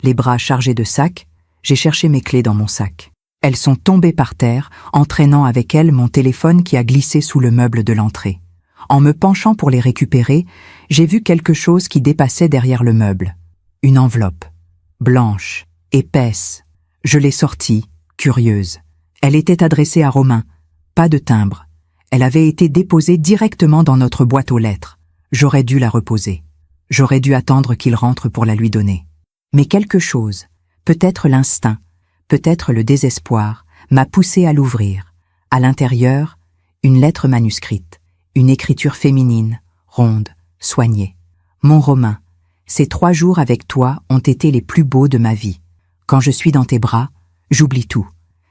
les bras chargés de sacs, j'ai cherché mes clés dans mon sac. Elles sont tombées par terre, entraînant avec elles mon téléphone qui a glissé sous le meuble de l'entrée. En me penchant pour les récupérer, j'ai vu quelque chose qui dépassait derrière le meuble. Une enveloppe, blanche, épaisse. Je l'ai sortie, curieuse. Elle était adressée à Romain. Pas de timbre. Elle avait été déposée directement dans notre boîte aux lettres. J'aurais dû la reposer. J'aurais dû attendre qu'il rentre pour la lui donner. Mais quelque chose, peut-être l'instinct, peut-être le désespoir, m'a poussé à l'ouvrir. À l'intérieur, une lettre manuscrite, une écriture féminine, ronde, soignée. Mon Romain, ces 3 jours avec toi ont été les plus beaux de ma vie. Quand je suis dans tes bras, j'oublie tout.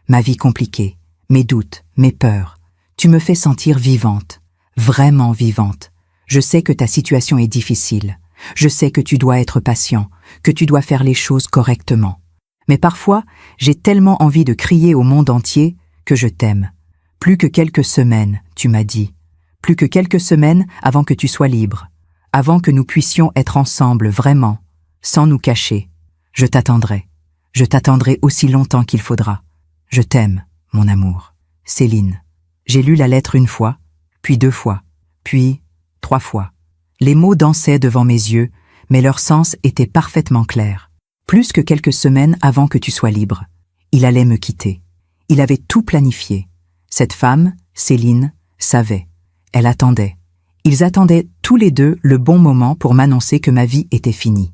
Ma vie compliquée, mes doutes, mes peurs. Tu me fais sentir vivante, vraiment vivante. Je sais que ta situation est difficile. Je sais que tu dois être patient, que tu dois faire les choses correctement. Mais parfois, j'ai tellement envie de crier au monde entier que je t'aime. Plus que quelques semaines, tu m'as dit. Plus que quelques semaines avant que tu sois libre. Avant que nous puissions être ensemble vraiment, sans nous cacher. Je t'attendrai. Je t'attendrai aussi longtemps qu'il faudra. Je t'aime, mon amour. Céline. J'ai lu la lettre une fois, puis 2 fois, puis 3 fois. Les mots dansaient devant mes yeux, mais leur sens était parfaitement clair. Plus que quelques semaines avant que tu sois libre. Il allait me quitter. Il avait tout planifié. Cette femme, Céline, savait. Elle attendait. Ils attendaient tous les deux le bon moment pour m'annoncer que ma vie était finie.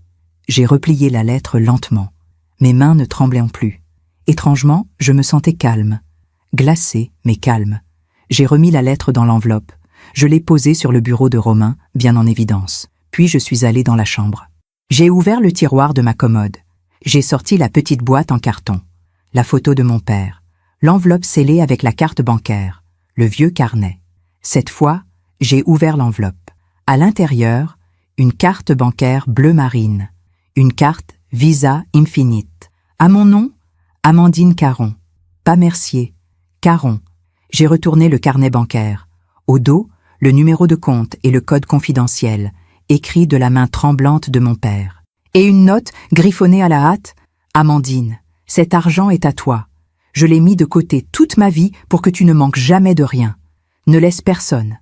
J'ai replié la lettre lentement. Mes mains ne tremblaient plus. Étrangement, je me sentais calme. Glacée, mais calme. J'ai remis la lettre dans l'enveloppe. Je l'ai posée sur le bureau de Romain, bien en évidence. Puis je suis allée dans la chambre. J'ai ouvert le tiroir de ma commode. J'ai sorti la petite boîte en carton. La photo de mon père. L'enveloppe scellée avec la carte bancaire. Le vieux carnet. Cette fois, j'ai ouvert l'enveloppe. À l'intérieur, une carte bancaire bleu marine. Une carte Visa Infinite. À mon nom, Amandine Caron. Pas Mercier. Caron. J'ai retourné le carnet bancaire. Au dos, le numéro de compte et le code confidentiel, écrit de la main tremblante de mon père. Et une note griffonnée à la hâte. Amandine, cet argent est à toi. Je l'ai mis de côté toute ma vie pour que tu ne manques jamais de rien. Ne laisse personne,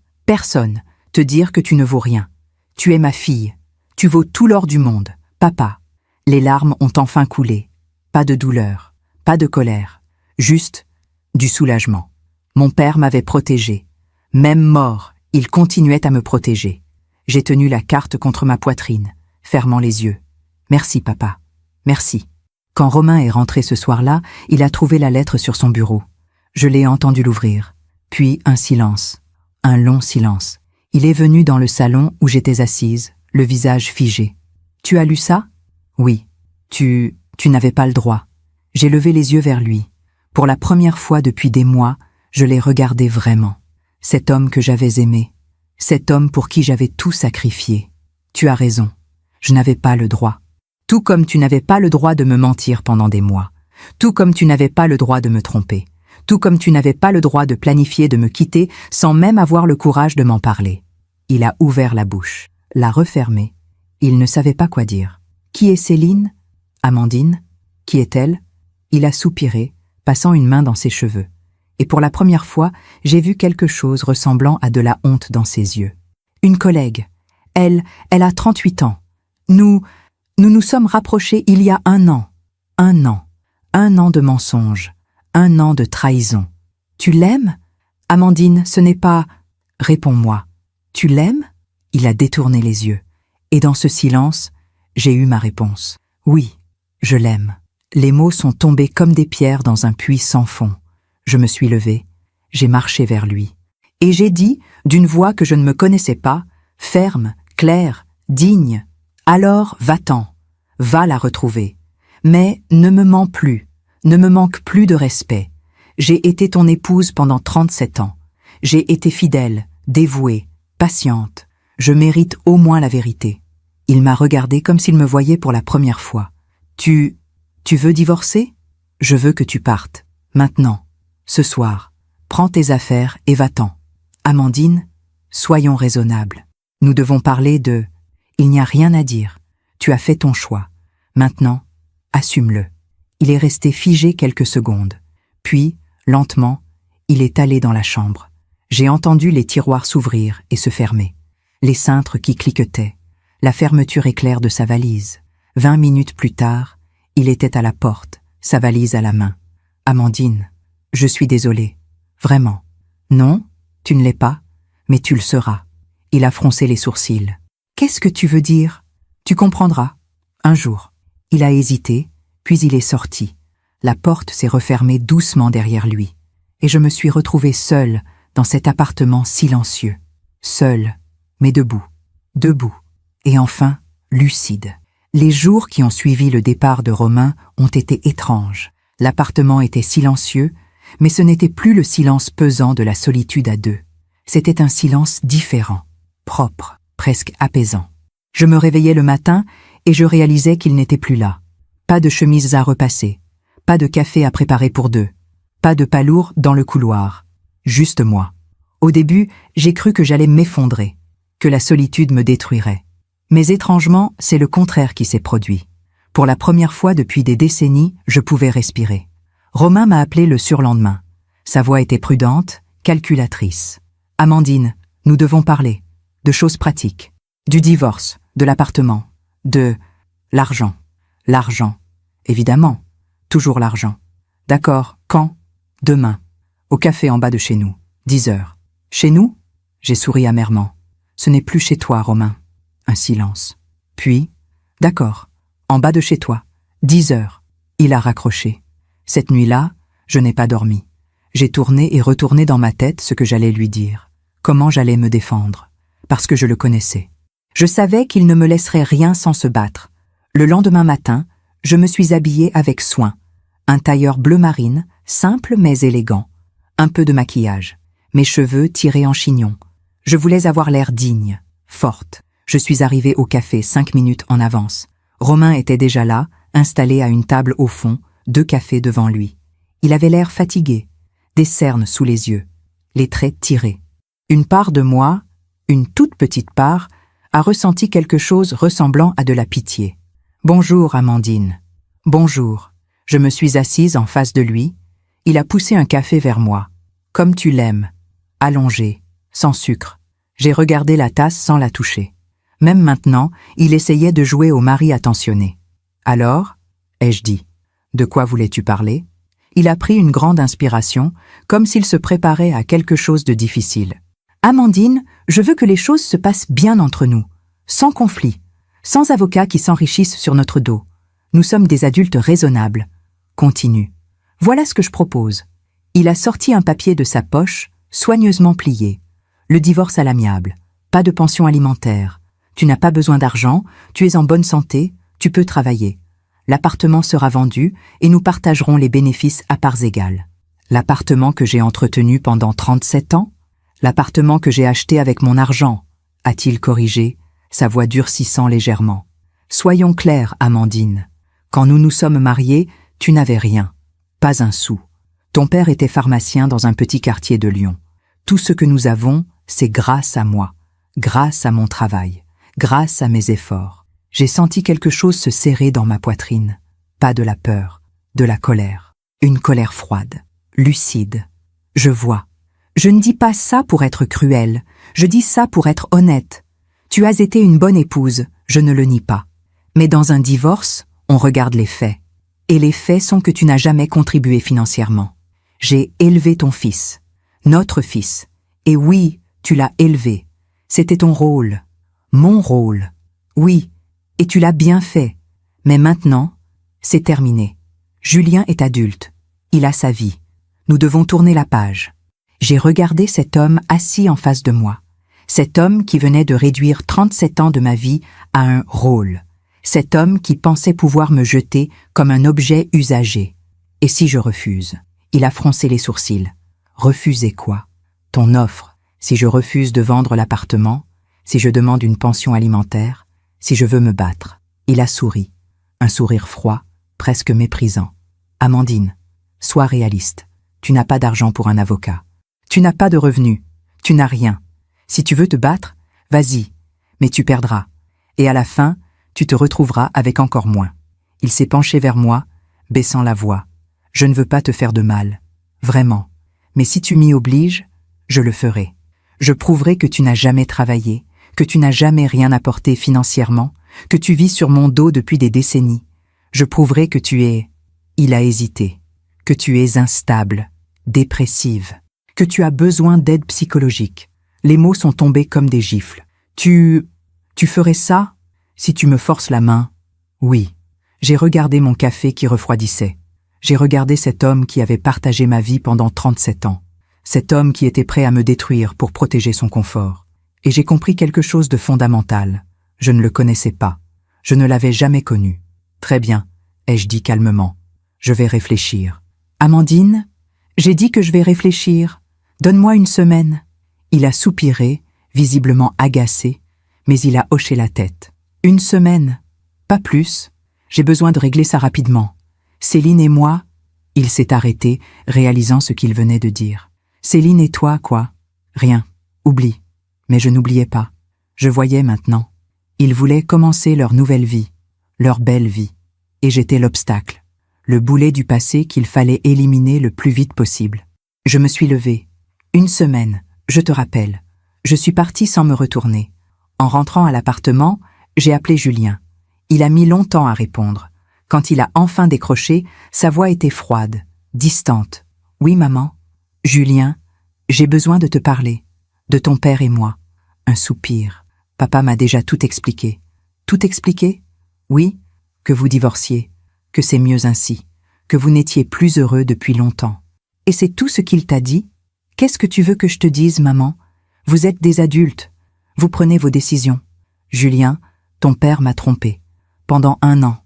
te dire que tu ne vaux rien. Tu es ma fille. Tu vaux tout l'or du monde. Papa. Les larmes ont enfin coulé. Pas de douleur, pas de colère. Juste du soulagement. Mon père m'avait protégé. Même mort, il continuait à me protéger. J'ai tenu la carte contre ma poitrine, fermant les yeux. Merci, papa. Merci. Quand Romain est rentré ce soir-là, il a trouvé la lettre sur son bureau. Je l'ai entendu l'ouvrir. Puis un silence. Un long silence. Il est venu dans le salon où j'étais assise, le visage figé. Tu as lu ça? Oui. Tu n'avais pas le droit. J'ai levé les yeux vers lui. Pour la première fois depuis des mois, je l'ai regardé vraiment. Cet homme que j'avais aimé. Cet homme pour qui j'avais tout sacrifié. Tu as raison. Je n'avais pas le droit. Tout comme tu n'avais pas le droit de me mentir pendant des mois. Tout comme tu n'avais pas le droit de me tromper. Tout comme tu n'avais pas le droit de planifier de me quitter sans même avoir le courage de m'en parler. Il a ouvert la bouche, l'a refermée. Il ne savait pas quoi dire. Qui est Céline? Amandine? Qui est-elle? Il a soupiré, passant une main dans ses cheveux. Et pour la première fois, j'ai vu quelque chose ressemblant à de la honte dans ses yeux. Une collègue. Elle a 38 ans. Nous nous sommes rapprochés il y a 1 an. 1 an. 1 an de mensonges. 1 an de trahison. Tu l'aimes? Amandine, ce n'est pas... Réponds-moi. Tu l'aimes? Il a détourné les yeux. Et dans ce silence, j'ai eu ma réponse. Oui, je l'aime. Les mots sont tombés comme des pierres dans un puits sans fond. Je me suis levée, j'ai marché vers lui. Et j'ai dit, d'une voix que je ne me connaissais pas, ferme, claire, digne. Alors, va-t'en, va la retrouver. Mais ne me mens plus, ne me manque plus de respect. J'ai été ton épouse pendant 37 ans. J'ai été fidèle, dévouée, patiente. Je mérite au moins la vérité. Il m'a regardé comme s'il me voyait pour la première fois. Tu veux divorcer? Je veux que tu partes. Maintenant. Ce soir. Prends tes affaires et va-t'en. Amandine, soyons raisonnables. Nous devons parler de... Il n'y a rien à dire. Tu as fait ton choix. Maintenant, assume-le. Il est resté figé quelques secondes. Puis, lentement, il est allé dans la chambre. J'ai entendu les tiroirs s'ouvrir et se fermer. Les cintres qui cliquetaient. La fermeture éclair de sa valise. 20 minutes plus tard, il était à la porte, sa valise à la main. Amandine, je suis désolée. Vraiment. Non, tu ne l'es pas, mais tu le seras. Il a froncé les sourcils. Qu'est-ce que tu veux dire? Tu comprendras. Un jour. Il a hésité, puis il est sorti. La porte s'est refermée doucement derrière lui. Et je me suis retrouvée seule dans cet appartement silencieux. Seule, mais debout. Debout. Et enfin, lucide. Les jours qui ont suivi le départ de Romain ont été étranges. L'appartement était silencieux, mais ce n'était plus le silence pesant de la solitude à deux. C'était un silence différent, propre, presque apaisant. Je me réveillais le matin et je réalisais qu'il n'était plus là. Pas de chemises à repasser, pas de café à préparer pour deux, pas de palourd dans le couloir. Juste moi. Au début, j'ai cru que j'allais m'effondrer, que la solitude me détruirait. Mais étrangement, c'est le contraire qui s'est produit. Pour la première fois depuis des décennies, je pouvais respirer. Romain m'a appelé le surlendemain. Sa voix était prudente, calculatrice. « Amandine, nous devons parler. De choses pratiques. Du divorce, de l'appartement, de l'argent. L'argent. Évidemment. Toujours l'argent. D'accord, quand? Demain. Au café en bas de chez nous. 10 heures. Chez nous? J'ai souri amèrement. Ce n'est plus chez toi, Romain. Un silence. Puis, d'accord, en bas de chez toi. 10 heures. Il a raccroché. Cette nuit-là, je n'ai pas dormi. J'ai tourné et retourné dans ma tête ce que j'allais lui dire. Comment j'allais me défendre. Parce que je le connaissais. Je savais qu'il ne me laisserait rien sans se battre. Le lendemain matin, je me suis habillée avec soin. Un tailleur bleu marine, simple mais élégant. Un peu de maquillage. Mes cheveux tirés en chignon. Je voulais avoir l'air digne, forte. Je suis arrivée au café 5 minutes en avance. Romain était déjà là, installé à une table au fond, 2 cafés devant lui. Il avait l'air fatigué, des cernes sous les yeux, les traits tirés. Une part de moi, une toute petite part, a ressenti quelque chose ressemblant à de la pitié. « Bonjour, Amandine. »« Bonjour. » Je me suis assise en face de lui. Il a poussé un café vers moi. « Comme tu l'aimes. » Allongé, sans sucre. J'ai regardé la tasse sans la toucher. Même maintenant, il essayait de jouer au mari attentionné. « Alors ?» ai-je dit. « De quoi voulais-tu parler ?» Il a pris une grande inspiration, comme s'il se préparait à quelque chose de difficile. « Amandine, je veux que les choses se passent bien entre nous, sans conflit, sans avocats qui s'enrichissent sur notre dos. Nous sommes des adultes raisonnables. » Continue. « Voilà ce que je propose. » Il a sorti un papier de sa poche, soigneusement plié. « Le divorce à l'amiable, pas de pension alimentaire. Tu n'as pas besoin d'argent, tu es en bonne santé, tu peux travailler. L'appartement sera vendu et nous partagerons les bénéfices à parts égales. L'appartement que j'ai entretenu pendant 37 ans? L'appartement que j'ai acheté avec mon argent, a-t-il corrigé, sa voix durcissant légèrement. Soyons clairs, Amandine. Quand nous nous sommes mariés, tu n'avais rien. Pas un sou. Ton père était pharmacien dans un petit quartier de Lyon. Tout ce que nous avons, c'est grâce à moi, grâce à mon travail, grâce à mes efforts. J'ai senti quelque chose se serrer dans ma poitrine. Pas de la peur, de la colère. Une colère froide, lucide. Je vois. Je ne dis pas ça pour être cruelle, je dis ça pour être honnête. Tu as été une bonne épouse, je ne le nie pas. Mais dans un divorce, on regarde les faits. Et les faits sont que tu n'as jamais contribué financièrement. J'ai élevé ton fils, notre fils. Et oui, tu l'as élevé. C'était ton rôle, mon rôle. Oui, et tu l'as bien fait. Mais maintenant, c'est terminé. Julien est adulte. Il a sa vie. Nous devons tourner la page. J'ai regardé cet homme assis en face de moi. Cet homme qui venait de réduire 37 ans de ma vie à un rôle. Cet homme qui pensait pouvoir me jeter comme un objet usagé. Et si je refuse? Il a froncé les sourcils. Refuser quoi? Ton offre, si je refuse de vendre l'appartement, si je demande une pension alimentaire, si je veux me battre. Il a souri. Un sourire froid, presque méprisant. Amandine, sois réaliste. Tu n'as pas d'argent pour un avocat. Tu n'as pas de revenus. Tu n'as rien. Si tu veux te battre, vas-y, mais tu perdras. Et à la fin, tu te retrouveras avec encore moins. Il s'est penché vers moi, baissant la voix. Je ne veux pas te faire de mal. Vraiment. Mais si tu m'y obliges, je le ferai. Je prouverai que tu n'as jamais travaillé, que tu n'as jamais rien apporté financièrement, que tu vis sur mon dos depuis des décennies. Je prouverai que tu es... Il a hésité. Que tu es instable, dépressive, que tu as besoin d'aide psychologique. Les mots sont tombés comme des gifles. Tu ferais ça si tu me forces la main? Oui. J'ai regardé mon café qui refroidissait. J'ai regardé cet homme qui avait partagé ma vie pendant 37 ans. Cet homme qui était prêt à me détruire pour protéger son confort. Et j'ai compris quelque chose de fondamental. Je ne le connaissais pas. Je ne l'avais jamais connu. Très bien, ai-je dit calmement. Je vais réfléchir. Amandine, j'ai dit que je vais réfléchir. Donne-moi une semaine. Il a soupiré, visiblement agacé, mais il a hoché la tête. Une semaine, pas plus. J'ai besoin de régler ça rapidement. Céline et moi... Il s'est arrêté, réalisant ce qu'il venait de dire. Céline et toi, quoi? Rien. Oublie. Mais je n'oubliais pas. Je voyais maintenant. Ils voulaient commencer leur nouvelle vie, leur belle vie. Et j'étais l'obstacle, le boulet du passé qu'il fallait éliminer le plus vite possible. Je me suis levée. Une semaine, je te rappelle. Je suis partie sans me retourner. En rentrant à l'appartement, j'ai appelé Julien. Il a mis longtemps à répondre. Quand il a enfin décroché, sa voix était froide, distante. « Oui, maman. Julien, j'ai besoin de te parler. De ton père et moi. » Un soupir. Papa m'a déjà tout expliqué. Tout expliqué? Oui, que vous divorciez, que c'est mieux ainsi, que vous n'étiez plus heureux depuis longtemps. Et c'est tout ce qu'il t'a dit? Qu'est-ce que tu veux que je te dise, maman? Vous êtes des adultes. Vous prenez vos décisions. Julien, ton père m'a trompé. Pendant 1 an.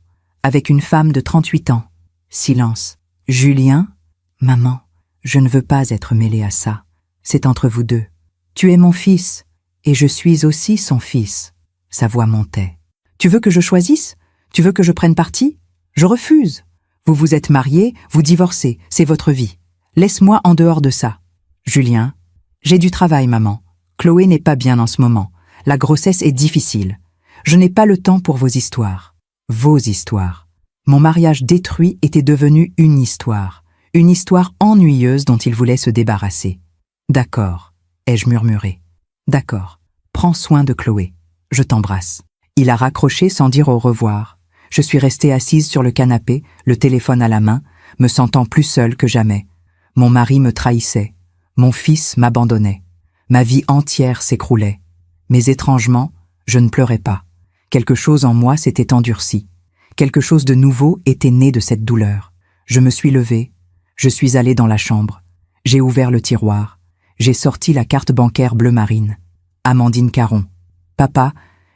Avec une femme de 38 ans. Silence. Julien? Maman, je ne veux pas être mêlée à ça. C'est entre vous deux. Tu es mon fils, et je suis aussi son fils. Sa voix montait. Tu veux que je choisisse? Tu veux que je prenne parti? Je refuse. Vous vous êtes mariés, vous divorcez, c'est votre vie. Laisse-moi en dehors de ça. Julien, j'ai du travail, maman. Chloé n'est pas bien en ce moment. La grossesse est difficile. Je n'ai pas le temps pour vos histoires. Vos histoires. Mon mariage détruit était devenu une histoire ennuyeuse dont il voulait se débarrasser. D'accord, ai-je murmuré. D'accord, prends soin de Chloé. Je t'embrasse. Il a raccroché sans dire au revoir. Je suis restée assise sur le canapé, le téléphone à la main, me sentant plus seule que jamais. Mon mari me trahissait. Mon fils m'abandonnait. Ma vie entière s'écroulait. Mais étrangement, je ne pleurais pas. Quelque chose en moi s'était endurci. Quelque chose de nouveau était né de cette douleur. Je me suis levée. Je suis allée dans la chambre. J'ai ouvert le tiroir. J'ai sorti la carte bancaire bleu marine. Amandine Caron. Papa,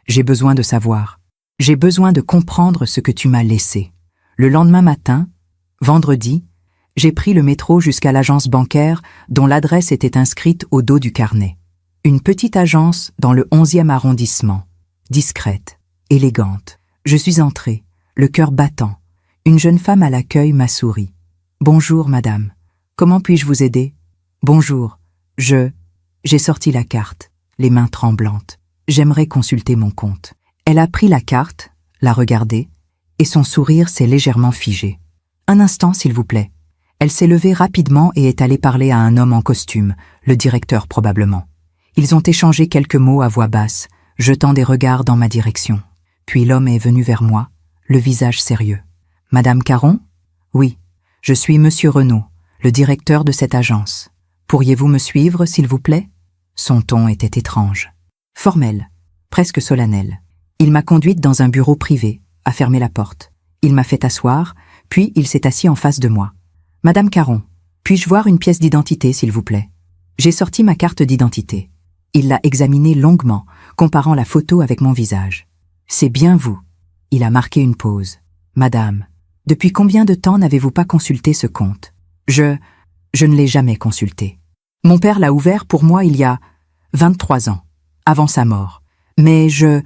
j'ai besoin de savoir. J'ai besoin de comprendre ce que tu m'as laissé. Le lendemain matin, vendredi, j'ai pris le métro jusqu'à l'agence bancaire dont l'adresse était inscrite au dos du carnet. Une petite agence dans le 11e arrondissement. Discrète. Élégante. Je suis entrée, le cœur battant. Une jeune femme à l'accueil m'a souri. « Bonjour, madame. Comment puis-je vous aider ?»« Bonjour. J'ai sorti la carte, les mains tremblantes. J'aimerais consulter mon compte. » Elle a pris la carte, l'a regardée, et son sourire s'est légèrement figé. « Un instant, s'il vous plaît. » Elle s'est levée rapidement et est allée parler à un homme en costume, le directeur probablement. Ils ont échangé quelques mots à voix basse, jetant des regards dans ma direction. Puis l'homme est venu vers moi, le visage sérieux. « Madame Caron ? Oui, je suis Monsieur Renaud, le directeur de cette agence. Pourriez-vous me suivre, s'il vous plaît ?» Son ton était étrange. Formel, presque solennel. Il m'a conduite dans un bureau privé, a fermé la porte. Il m'a fait asseoir, puis il s'est assis en face de moi. « Madame Caron, puis-je voir une pièce d'identité, s'il vous plaît ?» J'ai sorti ma carte d'identité. Il l'a examinée longuement, comparant la photo avec mon visage. « C'est bien vous. » Il a marqué une pause. « Madame, depuis combien de temps n'avez-vous pas consulté ce compte ? » Je ne l'ai jamais consulté. Mon père l'a ouvert pour moi il y a 23 ans, avant sa mort. Mais je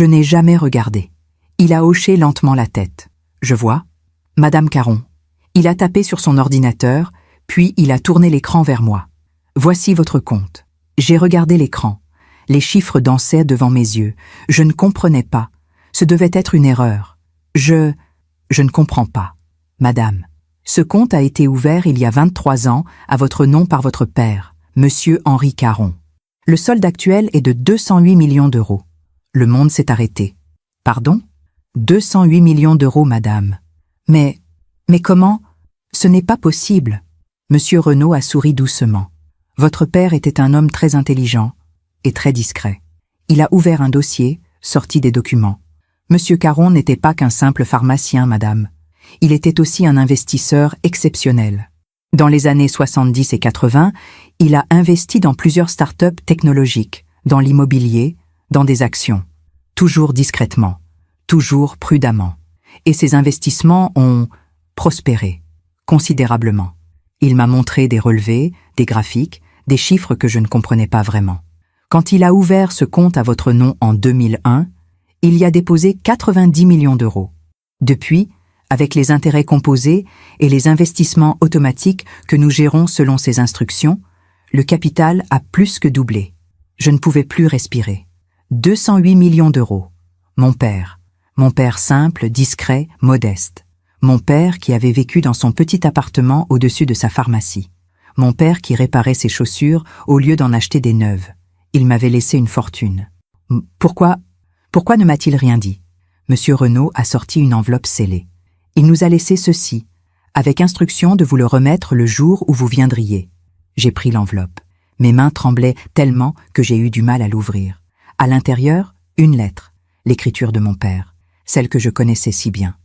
n'ai jamais regardé. Il a hoché lentement la tête. Je vois. Madame Caron. Il a tapé sur son ordinateur, puis il a tourné l'écran vers moi. Voici votre compte. J'ai regardé l'écran. Les chiffres dansaient devant mes yeux. Je ne comprenais pas. Ce devait être une erreur. Je ne comprends pas. Madame, ce compte a été ouvert il y a 23 ans à votre nom par votre père, Monsieur Henri Caron. Le solde actuel est de 208 millions d'euros. Le monde s'est arrêté. Pardon ? 208 millions d'euros, madame. Mais comment ? Ce n'est pas possible. Monsieur Renaud a souri doucement. Votre père était un homme très intelligent et très discret. Il a ouvert un dossier, sorti des documents. Monsieur Caron n'était pas qu'un simple pharmacien, madame. Il était aussi un investisseur exceptionnel. Dans les années 70 et 80, il a investi dans plusieurs start-up technologiques, dans l'immobilier, dans des actions. Toujours discrètement, toujours prudemment. Et ses investissements ont prospéré considérablement. Il m'a montré des relevés, des graphiques, des chiffres que je ne comprenais pas vraiment. Quand il a ouvert ce compte à votre nom en 2001, il y a déposé 90 millions d'euros. Depuis, avec les intérêts composés et les investissements automatiques que nous gérons selon ses instructions, le capital a plus que doublé. Je ne pouvais plus respirer. 208 millions d'euros. Mon père simple, discret, modeste. Mon père qui avait vécu dans son petit appartement au-dessus de sa pharmacie. Mon père qui réparait ses chaussures au lieu d'en acheter des neuves. Il m'avait laissé une fortune. Pourquoi ne m'a-t-il rien dit? Monsieur Renaud a sorti une enveloppe scellée. Il nous a laissé ceci, avec instruction de vous le remettre le jour où vous viendriez. J'ai pris l'enveloppe. Mes mains tremblaient tellement que j'ai eu du mal à l'ouvrir. À l'intérieur, une lettre, l'écriture de mon père, celle que je connaissais si bien.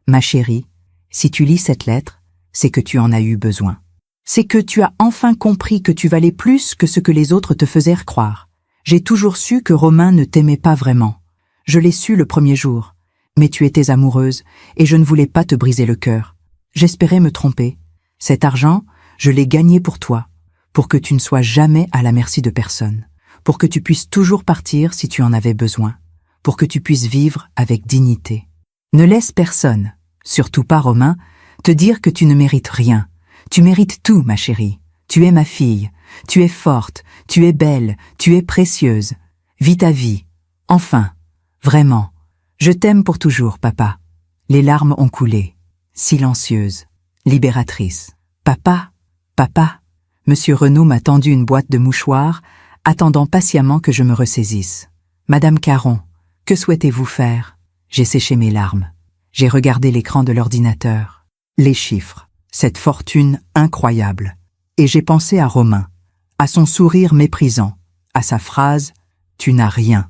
Ma chérie, si tu lis cette lettre, c'est que tu en as eu besoin. C'est que tu as enfin compris que tu valais plus que ce que les autres te faisaient croire. J'ai toujours su que Romain ne t'aimait pas vraiment. Je l'ai su le premier jour. Mais tu étais amoureuse, et je ne voulais pas te briser le cœur. J'espérais me tromper. Cet argent, je l'ai gagné pour toi, pour que tu ne sois jamais à la merci de personne, pour que tu puisses toujours partir si tu en avais besoin, pour que tu puisses vivre avec dignité. Ne laisse personne, surtout pas Romain, te dire que tu ne mérites rien. Tu mérites tout, ma chérie. Tu es ma fille. Tu es forte. Tu es belle. Tu es précieuse. Vis ta vie. Enfin, vraiment. Je t'aime pour toujours, papa. Les larmes ont coulé. Silencieuse. Libératrice. Papa, papa. Monsieur Renaud m'a tendu une boîte de mouchoirs, attendant patiemment que je me ressaisisse. Madame Caron, que souhaitez-vous faire? J'ai séché mes larmes. J'ai regardé l'écran de l'ordinateur. Les chiffres. Cette fortune incroyable. Et j'ai pensé à Romain, à son sourire méprisant, à sa phrase « Tu n'as rien ».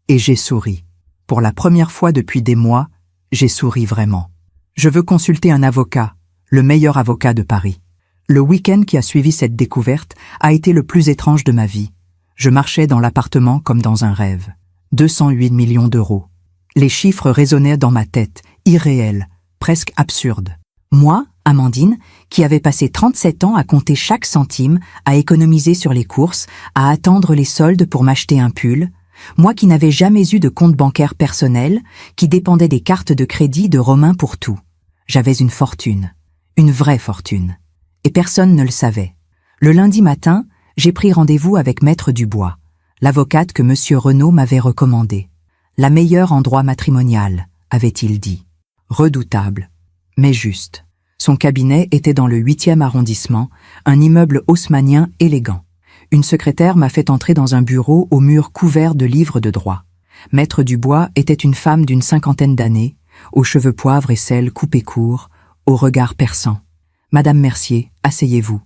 Et j'ai souri. Pour la première fois depuis des mois, j'ai souri vraiment. Je veux consulter un avocat, le meilleur avocat de Paris. Le week-end qui a suivi cette découverte a été le plus étrange de ma vie. Je marchais dans l'appartement comme dans un rêve. 208 millions d'euros. Les chiffres résonnaient dans ma tête, irréels, presque absurdes. Moi, Amandine, qui avait passé 37 ans à compter chaque centime, à économiser sur les courses, à attendre les soldes pour m'acheter un pull, moi qui n'avais jamais eu de compte bancaire personnel, qui dépendait des cartes de crédit de Romain pour tout. J'avais une fortune, une vraie fortune. Et personne ne le savait. Le lundi matin, j'ai pris rendez-vous avec Maître Dubois, l'avocate que Monsieur Renaud m'avait recommandée. La meilleure en droit matrimonial, avait-il dit. Redoutable, mais juste. Son cabinet était dans le 8e arrondissement, un immeuble haussmannien élégant. Une secrétaire m'a fait entrer dans un bureau aux murs couverts de livres de droit. Maître Dubois était une femme d'une 50aine d'années, aux cheveux poivre et sel coupés courts, au regard perçant. « Madame Mercier, asseyez-vous. »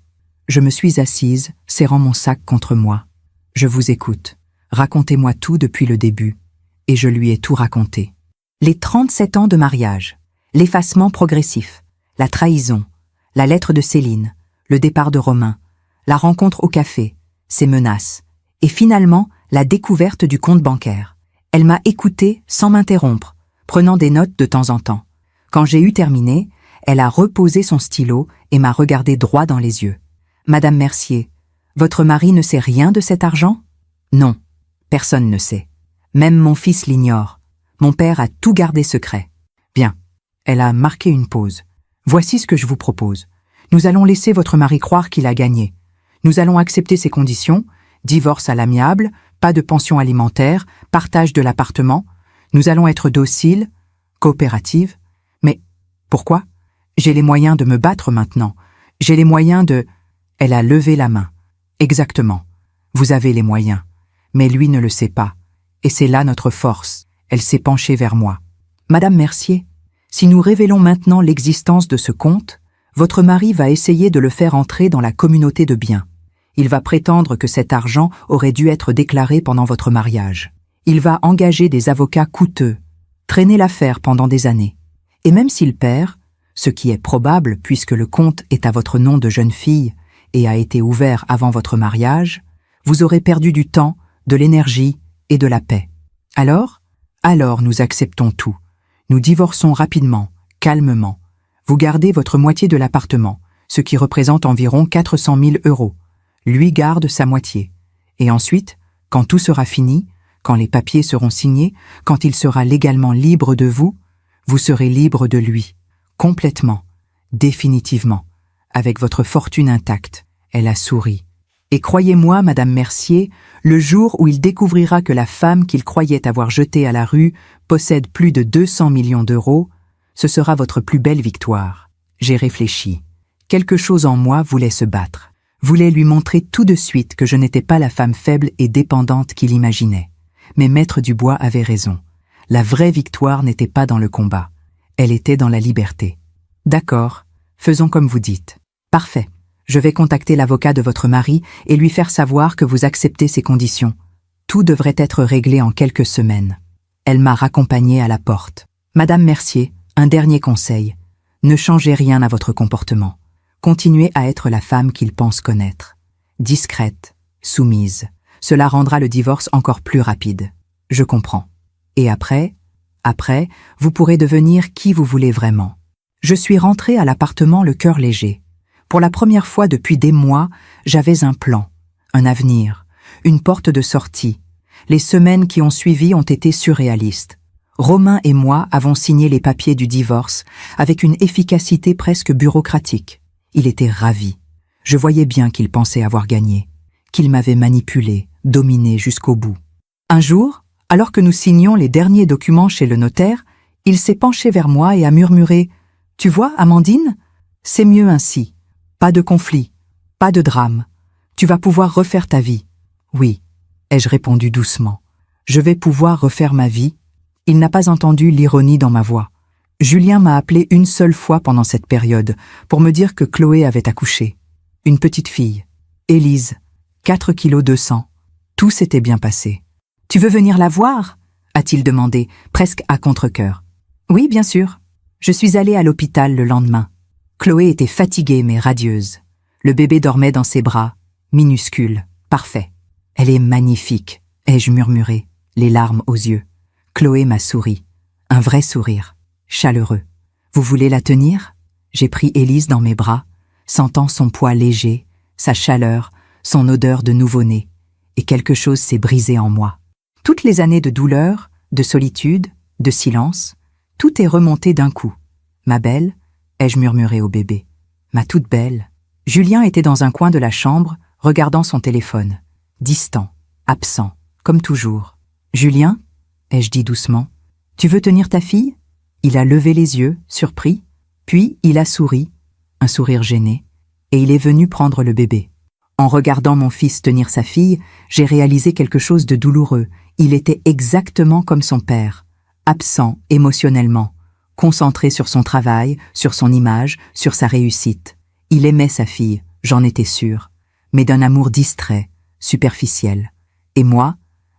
Je me suis assise, serrant mon sac contre moi. « Je vous écoute. Racontez-moi tout depuis le début. » Et je lui ai tout raconté. Les 37 ans de mariage, l'effacement progressif, la trahison, la lettre de Céline, le départ de Romain, la rencontre au café, ses menaces, et finalement la découverte du compte bancaire. Elle m'a écouté sans m'interrompre, prenant des notes de temps en temps. Quand j'ai eu terminé, elle a reposé son stylo et m'a regardé droit dans les yeux. « Madame Mercier, votre mari ne sait rien de cet argent ?»« Non, personne ne sait. Même mon fils l'ignore. Mon père a tout gardé secret. » « Bien. » Elle a marqué une pause. « Voici ce que je vous propose. Nous allons laisser votre mari croire qu'il a gagné. Nous allons accepter ses conditions, divorce à l'amiable, pas de pension alimentaire, partage de l'appartement. Nous allons être dociles, coopératives. Mais pourquoi? J'ai les moyens de me battre maintenant. J'ai les moyens de... Elle a levé la main. Exactement. Vous avez les moyens. Mais lui ne le sait pas. Et c'est là notre force. Elle s'est penchée vers moi. Madame Mercier, si nous révélons maintenant l'existence de ce compte, votre mari va essayer de le faire entrer dans la communauté de biens. Il va prétendre que cet argent aurait dû être déclaré pendant votre mariage. Il va engager des avocats coûteux, traîner l'affaire pendant des années. Et même s'il perd, ce qui est probable puisque le compte est à votre nom de jeune fille et a été ouvert avant votre mariage, vous aurez perdu du temps, de l'énergie et de la paix. Alors nous acceptons tout. Nous divorçons rapidement, calmement. Vous gardez votre moitié de l'appartement, ce qui représente environ 400 000 €. Lui garde sa moitié. Et ensuite, quand tout sera fini, quand les papiers seront signés, quand il sera légalement libre de vous, vous serez libre de lui. Complètement. Définitivement. Avec votre fortune intacte. Elle a souri. Et croyez-moi, Madame Mercier, le jour où il découvrira que la femme qu'il croyait avoir jetée à la rue possède plus de 200 millions d'euros, ce sera votre plus belle victoire. J'ai réfléchi. Quelque chose en moi voulait se battre, voulait lui montrer tout de suite que je n'étais pas la femme faible et dépendante qu'il imaginait. Mais Maître Dubois avait raison. La vraie victoire n'était pas dans le combat. Elle était dans la liberté. D'accord, faisons comme vous dites. Parfait. Je vais contacter l'avocat de votre mari et lui faire savoir que vous acceptez ces conditions. Tout devrait être réglé en quelques semaines. Elle m'a raccompagnée à la porte. Madame Mercier, un dernier conseil. Ne changez rien à votre comportement. Continuez à être la femme qu'il pense connaître. Discrète, soumise. Cela rendra le divorce encore plus rapide. Je comprends. Et après, vous pourrez devenir qui vous voulez vraiment. Je suis rentrée à l'appartement le cœur léger. Pour la première fois depuis des mois, j'avais un plan, un avenir, une porte de sortie. Les semaines qui ont suivi ont été surréalistes. Romain et moi avons signé les papiers du divorce avec une efficacité presque bureaucratique. Il était ravi. Je voyais bien qu'il pensait avoir gagné, qu'il m'avait manipulé, dominé jusqu'au bout. Un jour, alors que nous signions les derniers documents chez le notaire, il s'est penché vers moi et a murmuré « Tu vois, Amandine, c'est mieux ainsi. Pas de conflit, pas de drame. Tu vas pouvoir refaire ta vie. » Oui, ai-je répondu doucement. Je vais pouvoir refaire ma vie. Il n'a pas entendu l'ironie dans ma voix. Julien m'a appelé une seule fois pendant cette période pour me dire que Chloé avait accouché. Une petite fille. Élise, 4 kg 200. Tout s'était bien passé. « Tu veux venir la voir ?» a-t-il demandé, presque à contre-cœur. « Oui, bien sûr. » Je suis allée à l'hôpital le lendemain. Chloé était fatiguée mais radieuse. Le bébé dormait dans ses bras, minuscule, parfait. « Elle est magnifique », ai-je murmuré, les larmes aux yeux. Chloé m'a souri. Un vrai sourire, chaleureux. « Vous voulez la tenir ?» J'ai pris Élise dans mes bras, sentant son poids léger, sa chaleur, son odeur de nouveau-né. Et quelque chose s'est brisé en moi. Toutes les années de douleur, de solitude, de silence, tout est remonté d'un coup. « Ma belle ?» ai-je murmuré au bébé. « Ma toute belle ?» Julien était dans un coin de la chambre, regardant son téléphone. Distant, absent, comme toujours. « Julien ?» ai-je dit doucement. « Tu veux tenir ta fille ?» Il a levé les yeux, surpris, puis il a souri, un sourire gêné, et il est venu prendre le bébé. En regardant mon fils tenir sa fille, j'ai réalisé quelque chose de douloureux. Il était exactement comme son père, absent émotionnellement, concentré sur son travail, sur son image, sur sa réussite. Il aimait sa fille, j'en étais sûre, mais d'un amour distrait, superficiel. Et moi,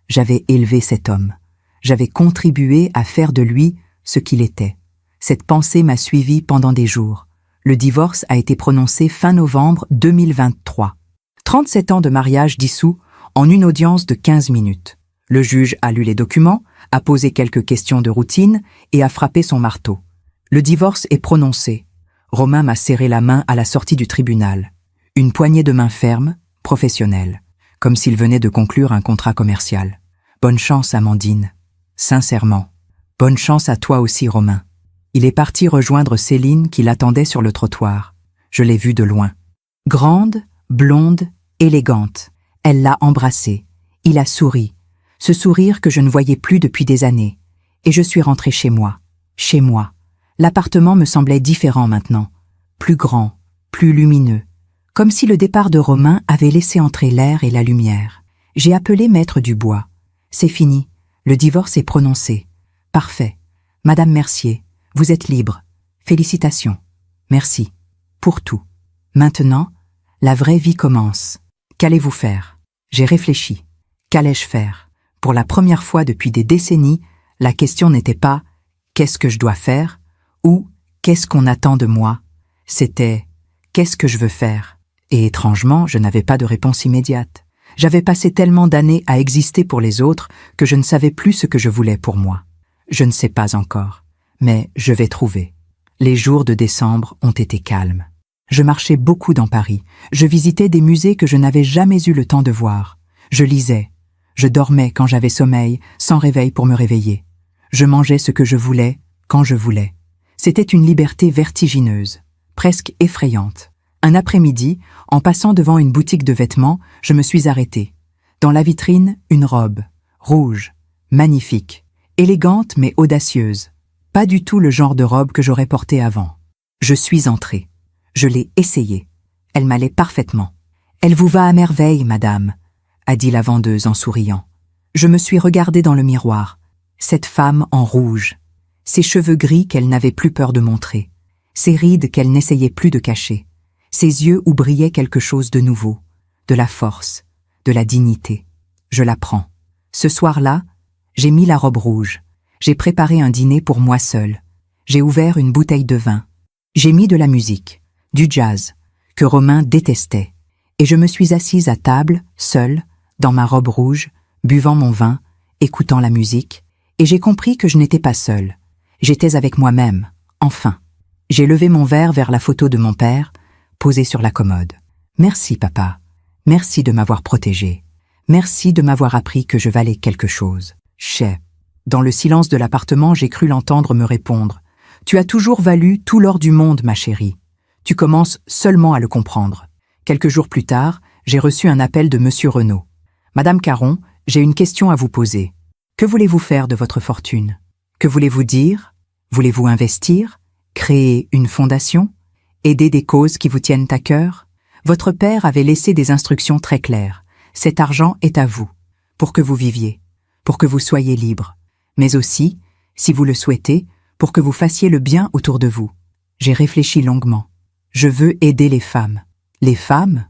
j'avais élevé cet homme. J'avais contribué à faire de lui ce qu'il était. Cette pensée m'a suivi pendant des jours. Le divorce a été prononcé fin novembre 2023. 37 ans de mariage dissous en une audience de 15 minutes. Le juge a lu les documents, a posé quelques questions de routine et a frappé son marteau. Le divorce est prononcé. Romain m'a serré la main à la sortie du tribunal. Une poignée de main ferme, professionnelle, comme s'il venait de conclure un contrat commercial. Bonne chance, Amandine. Sincèrement. Bonne chance à toi aussi, Romain. Il est parti rejoindre Céline qui l'attendait sur le trottoir. Je l'ai vue de loin. Grande, blonde, élégante. Elle l'a embrassé. Il a souri. Ce sourire que je ne voyais plus depuis des années. Et je suis rentrée chez moi. Chez moi. L'appartement me semblait différent maintenant. Plus grand, plus lumineux. Comme si le départ de Romain avait laissé entrer l'air et la lumière. J'ai appelé Maître Dubois. C'est fini. Le divorce est prononcé. Parfait. Madame Mercier, vous êtes libre. Félicitations. Merci. Pour tout. Maintenant, la vraie vie commence. Qu'allez-vous faire? J'ai réfléchi. Qu'allais-je faire? Pour la première fois depuis des décennies, la question n'était pas « qu'est-ce que je dois faire ?» ou « qu'est-ce qu'on attend de moi ?» C'était « qu'est-ce que je veux faire ?» Et étrangement, je n'avais pas de réponse immédiate. J'avais passé tellement d'années à exister pour les autres que je ne savais plus ce que je voulais pour moi. Je ne sais pas encore. Mais je vais trouver. Les jours de décembre ont été calmes. Je marchais beaucoup dans Paris. Je visitais des musées que je n'avais jamais eu le temps de voir. Je lisais. Je dormais quand j'avais sommeil, sans réveil pour me réveiller. Je mangeais ce que je voulais, quand je voulais. C'était une liberté vertigineuse, presque effrayante. Un après-midi, en passant devant une boutique de vêtements, je me suis arrêtée. Dans la vitrine, une robe, rouge, magnifique, élégante mais audacieuse. Pas du tout le genre de robe que j'aurais portée avant. Je suis entrée. Je l'ai essayée. Elle m'allait parfaitement. « Elle vous va à merveille, madame », a dit la vendeuse en souriant. Je me suis regardée dans le miroir. Cette femme en rouge. Ses cheveux gris qu'elle n'avait plus peur de montrer. Ses rides qu'elle n'essayait plus de cacher. Ses yeux où brillait quelque chose de nouveau. De la force. De la dignité. Je la prends. Ce soir-là, j'ai mis la robe rouge. J'ai préparé un dîner pour moi seule. J'ai ouvert une bouteille de vin. J'ai mis de la musique, du jazz, que Romain détestait. Et je me suis assise à table, seule, dans ma robe rouge, buvant mon vin, écoutant la musique, et j'ai compris que je n'étais pas seule. J'étais avec moi-même, enfin. J'ai levé mon verre vers la photo de mon père, posée sur la commode. Merci, papa. Merci de m'avoir protégée. Merci de m'avoir appris que je valais quelque chose. Chais. Dans le silence de l'appartement, j'ai cru l'entendre me répondre. Tu as toujours valu tout l'or du monde, ma chérie. Tu commences seulement à le comprendre. Quelques jours plus tard, j'ai reçu un appel de Monsieur Renaud. Madame Caron, j'ai une question à vous poser. Que voulez-vous faire de votre fortune? Que voulez-vous dire? Voulez-vous investir? Créer une fondation? Aider des causes qui vous tiennent à cœur? Votre père avait laissé des instructions très claires. Cet argent est à vous, pour que vous viviez, pour que vous soyez libre, mais aussi, si vous le souhaitez, pour que vous fassiez le bien autour de vous. J'ai réfléchi longuement. Je veux aider les femmes. Les femmes?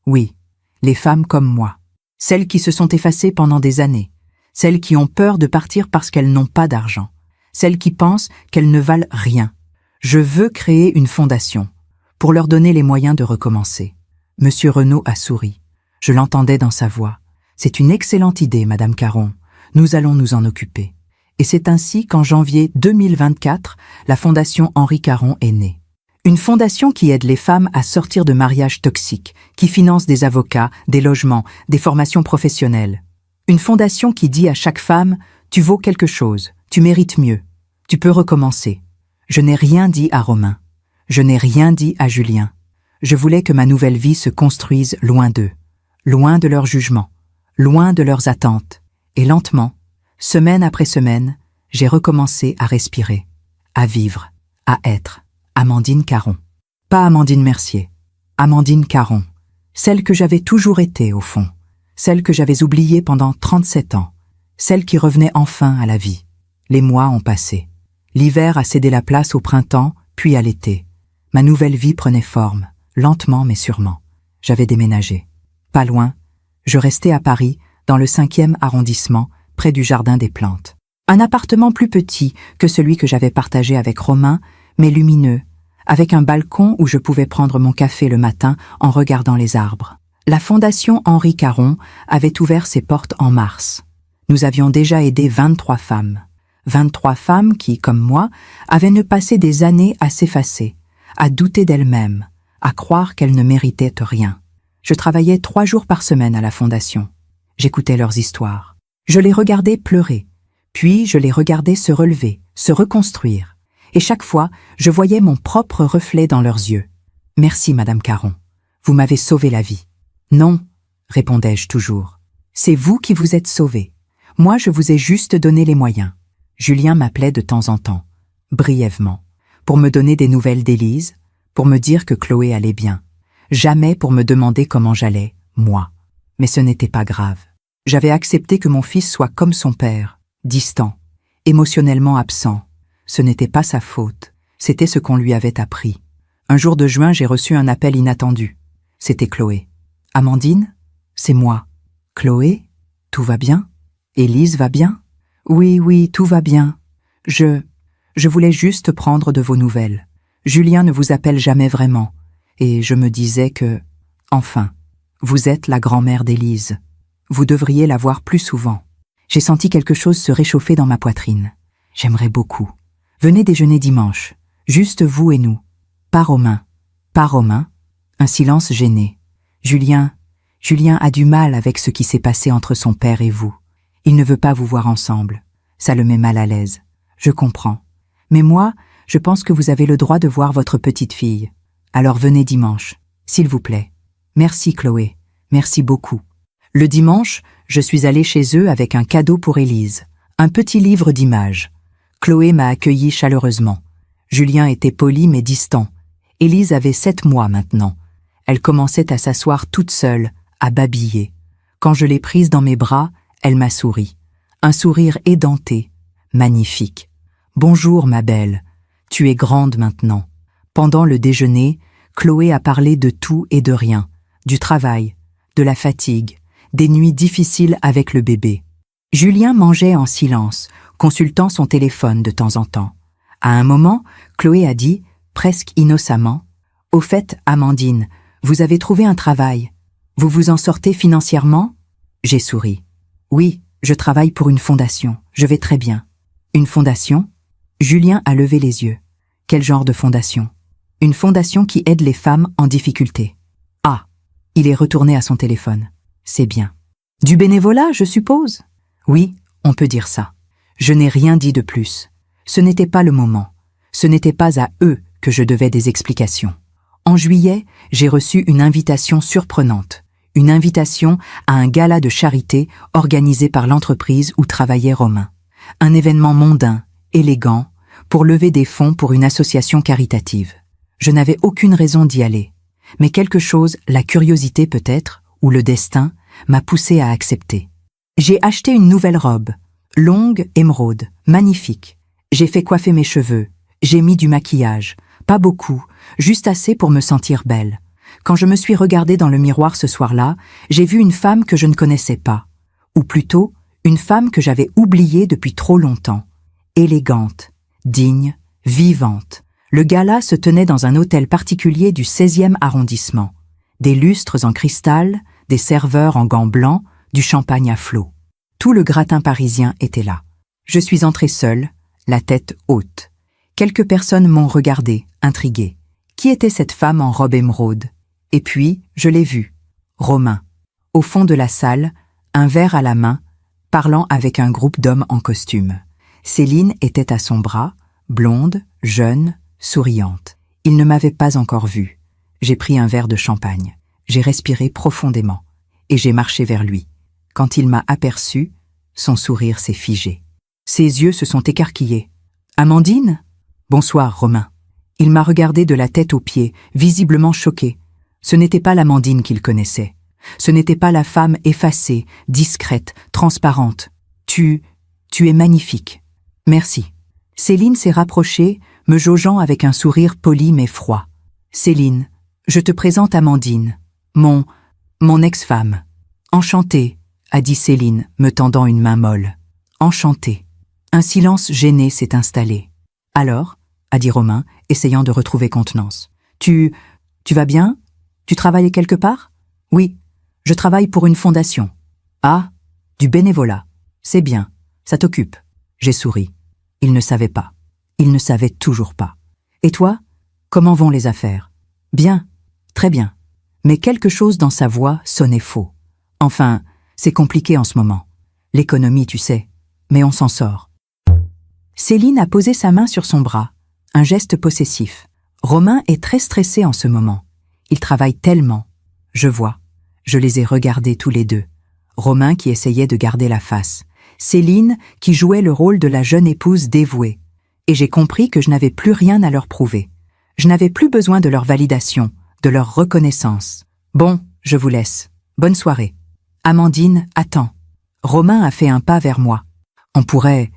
Oui, les femmes comme moi. Celles qui se sont effacées pendant des années. Celles qui ont peur de partir parce qu'elles n'ont pas d'argent. Celles qui pensent qu'elles ne valent rien. Je veux créer une fondation, pour leur donner les moyens de recommencer. Monsieur Renaud a souri. Je l'entendais dans sa voix. C'est une excellente idée, Madame Caron. Nous allons nous en occuper. Et c'est ainsi qu'en janvier 2024, la Fondation Henri Caron est née. Une fondation qui aide les femmes à sortir de mariages toxiques, qui finance des avocats, des logements, des formations professionnelles. Une fondation qui dit à chaque femme « Tu vaux quelque chose, tu mérites mieux, tu peux recommencer ». Je n'ai rien dit à Romain. Je n'ai rien dit à Julien. Je voulais que ma nouvelle vie se construise loin d'eux, loin de leur jugement, loin de leurs attentes. Et lentement, semaine après semaine, j'ai recommencé à respirer, à vivre, à être. Amandine Caron. Pas Amandine Mercier. Amandine Caron. Celle que j'avais toujours été, au fond. Celle que j'avais oubliée pendant 37 ans. Celle qui revenait enfin à la vie. Les mois ont passé. L'hiver a cédé la place au printemps, puis à l'été. Ma nouvelle vie prenait forme, lentement mais sûrement. J'avais déménagé. Pas loin, je restais à Paris, dans le 5e arrondissement, près du Jardin des Plantes. Un appartement plus petit que celui que j'avais partagé avec Romain, mais lumineux, avec un balcon où je pouvais prendre mon café le matin en regardant les arbres. La Fondation Henri Caron avait ouvert ses portes en mars. Nous avions déjà aidé 23 femmes. 23 femmes qui, comme moi, avaient passé des années à s'effacer, à douter d'elles-mêmes, à croire qu'elles ne méritaient rien. Je travaillais 3 jours par semaine à la Fondation. J'écoutais leurs histoires. Je les regardais pleurer, puis je les regardais se relever, se reconstruire. Et chaque fois, je voyais mon propre reflet dans leurs yeux. « Merci, Madame Caron. Vous m'avez sauvé la vie. »« Non, » répondais-je toujours. « C'est vous qui vous êtes sauvée. Moi, je vous ai juste donné les moyens. » Julien m'appelait de temps en temps, brièvement, pour me donner des nouvelles d'Élise, pour me dire que Chloé allait bien. Jamais pour me demander comment j'allais, moi. Mais ce n'était pas grave. J'avais accepté que mon fils soit comme son père, distant, émotionnellement absent. Ce n'était pas sa faute, c'était ce qu'on lui avait appris. Un jour de juin, j'ai reçu un appel inattendu. C'était Chloé. « Amandine, c'est moi. »« Chloé, tout va bien? Élise va bien? »« Oui, tout va bien. Je voulais juste prendre de vos nouvelles. Julien ne vous appelle jamais vraiment, et je me disais que... Enfin, vous êtes la grand-mère d'Élise. Vous devriez la voir plus souvent. » J'ai senti quelque chose se réchauffer dans ma poitrine. J'aimerais beaucoup. Venez déjeuner dimanche. Juste vous et nous. Pas Romain. Pas Romain. Un silence gêné. Julien a du mal avec ce qui s'est passé entre son père et vous. Il ne veut pas vous voir ensemble. Ça le met mal à l'aise. Je comprends. Mais moi, je pense que vous avez le droit de voir votre petite fille. Alors venez dimanche, s'il vous plaît. Merci Chloé. Merci beaucoup. Le dimanche, je suis allée chez eux avec un cadeau pour Élise. Un petit livre d'images. Chloé m'a accueilli chaleureusement. Julien était poli mais distant. Élise avait 7 mois maintenant. Elle commençait à s'asseoir toute seule, à babiller. Quand je l'ai prise dans mes bras, elle m'a souri. Un sourire édenté, magnifique. « Bonjour, ma belle. Tu es grande maintenant. » Pendant le déjeuner, Chloé a parlé de tout et de rien, du travail, de la fatigue, des nuits difficiles avec le bébé. Julien mangeait en silence, consultant son téléphone de temps en temps. À un moment, Chloé a dit, presque innocemment, « Au fait, Amandine, vous avez trouvé un travail. Vous vous en sortez financièrement ?» J'ai souri. « Oui, je travaille pour une fondation. Je vais très bien. » « Une fondation ?» Julien a levé les yeux. « Quel genre de fondation ?»« Une fondation qui aide les femmes en difficulté. » Ah, il est retourné à son téléphone. C'est bien. « Du bénévolat, je suppose ?» Oui, on peut dire ça. Je n'ai rien dit de plus. Ce n'était pas le moment. Ce n'était pas à eux que je devais des explications. En juillet, j'ai reçu une invitation surprenante. Une invitation à un gala de charité organisé par l'entreprise où travaillait Romain. Un événement mondain, élégant, pour lever des fonds pour une association caritative. Je n'avais aucune raison d'y aller. Mais quelque chose, la curiosité peut-être, ou le destin, m'a poussé à accepter. J'ai acheté une nouvelle robe, longue, émeraude, magnifique. J'ai fait coiffer mes cheveux, j'ai mis du maquillage, pas beaucoup, juste assez pour me sentir belle. Quand je me suis regardée dans le miroir ce soir-là, j'ai vu une femme que je ne connaissais pas. Ou plutôt, une femme que j'avais oubliée depuis trop longtemps. Élégante, digne, vivante. Le gala se tenait dans un hôtel particulier du 16e arrondissement. Des lustres en cristal, des serveurs en gants blancs, du champagne à flots. Tout le gratin parisien était là. Je suis entrée seule, la tête haute. Quelques personnes m'ont regardée, intriguée. Qui était cette femme en robe émeraude? Et puis, je l'ai vue. Romain. Au fond de la salle, un verre à la main, parlant avec un groupe d'hommes en costume. Céline était à son bras, blonde, jeune, souriante. Il ne m'avait pas encore vue. J'ai pris un verre de champagne. J'ai respiré profondément. Et j'ai marché vers lui. Quand il m'a aperçu, son sourire s'est figé. Ses yeux se sont écarquillés. « Amandine ?»« Bonsoir, Romain. » Il m'a regardé de la tête aux pieds, visiblement choqué. Ce n'était pas l'Amandine qu'il connaissait. Ce n'était pas la femme effacée, discrète, transparente. Tu es magnifique. Merci. Céline s'est rapprochée, me jaugeant avec un sourire poli mais froid. Céline, je te présente Amandine, mon ex-femme. Enchantée, a dit Céline, me tendant une main molle. Enchantée. Un silence gêné s'est installé. Alors, a dit Romain, essayant de retrouver contenance. Tu vas bien? Tu travailles quelque part? Oui. Je travaille pour une fondation. Ah, du bénévolat. C'est bien, ça t'occupe. J'ai souri. Il ne savait pas. Il ne savait toujours pas. Et toi, comment vont les affaires? Bien, très bien. Mais quelque chose dans sa voix sonnait faux. Enfin, c'est compliqué en ce moment. L'économie, tu sais, mais on s'en sort. Céline a posé sa main sur son bras, un geste possessif. Romain est très stressé en ce moment. Il travaille tellement. Je vois. Je les ai regardés tous les deux. Romain qui essayait de garder la face. Céline qui jouait le rôle de la jeune épouse dévouée. Et j'ai compris que je n'avais plus rien à leur prouver. Je n'avais plus besoin de leur validation, de leur reconnaissance. Bon, je vous laisse. Bonne soirée. Amandine, attends. Romain a fait un pas vers moi. On pourrait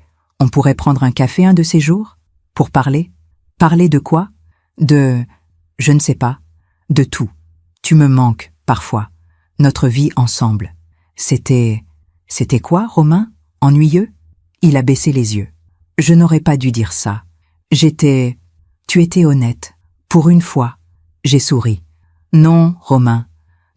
prendre un café un de ces jours? Pour parler? Parler de quoi? Je ne sais pas. De tout. Tu me manques, parfois. Notre vie ensemble. C'était quoi, Romain? Ennuyeux? Il a baissé les yeux. Je n'aurais pas dû dire ça. Tu étais honnête. Pour une fois. J'ai souri. Non, Romain.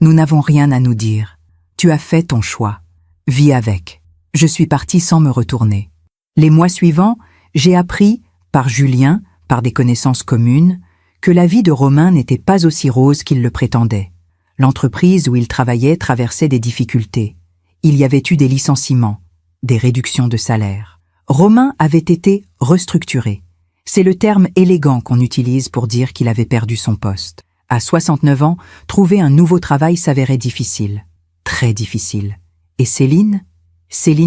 Nous n'avons rien à nous dire. Tu as fait ton choix. Vis avec. Je suis partie sans me retourner. Les mois suivants, j'ai appris, par Julien, par des connaissances communes, que la vie de Romain n'était pas aussi rose qu'il le prétendait. L'entreprise où il travaillait traversait des difficultés. Il y avait eu des licenciements, des réductions de salaire. Romain avait été restructuré. C'est le terme élégant qu'on utilise pour dire qu'il avait perdu son poste. À 69 ans, trouver un nouveau travail s'avérait difficile. Très difficile. Et Céline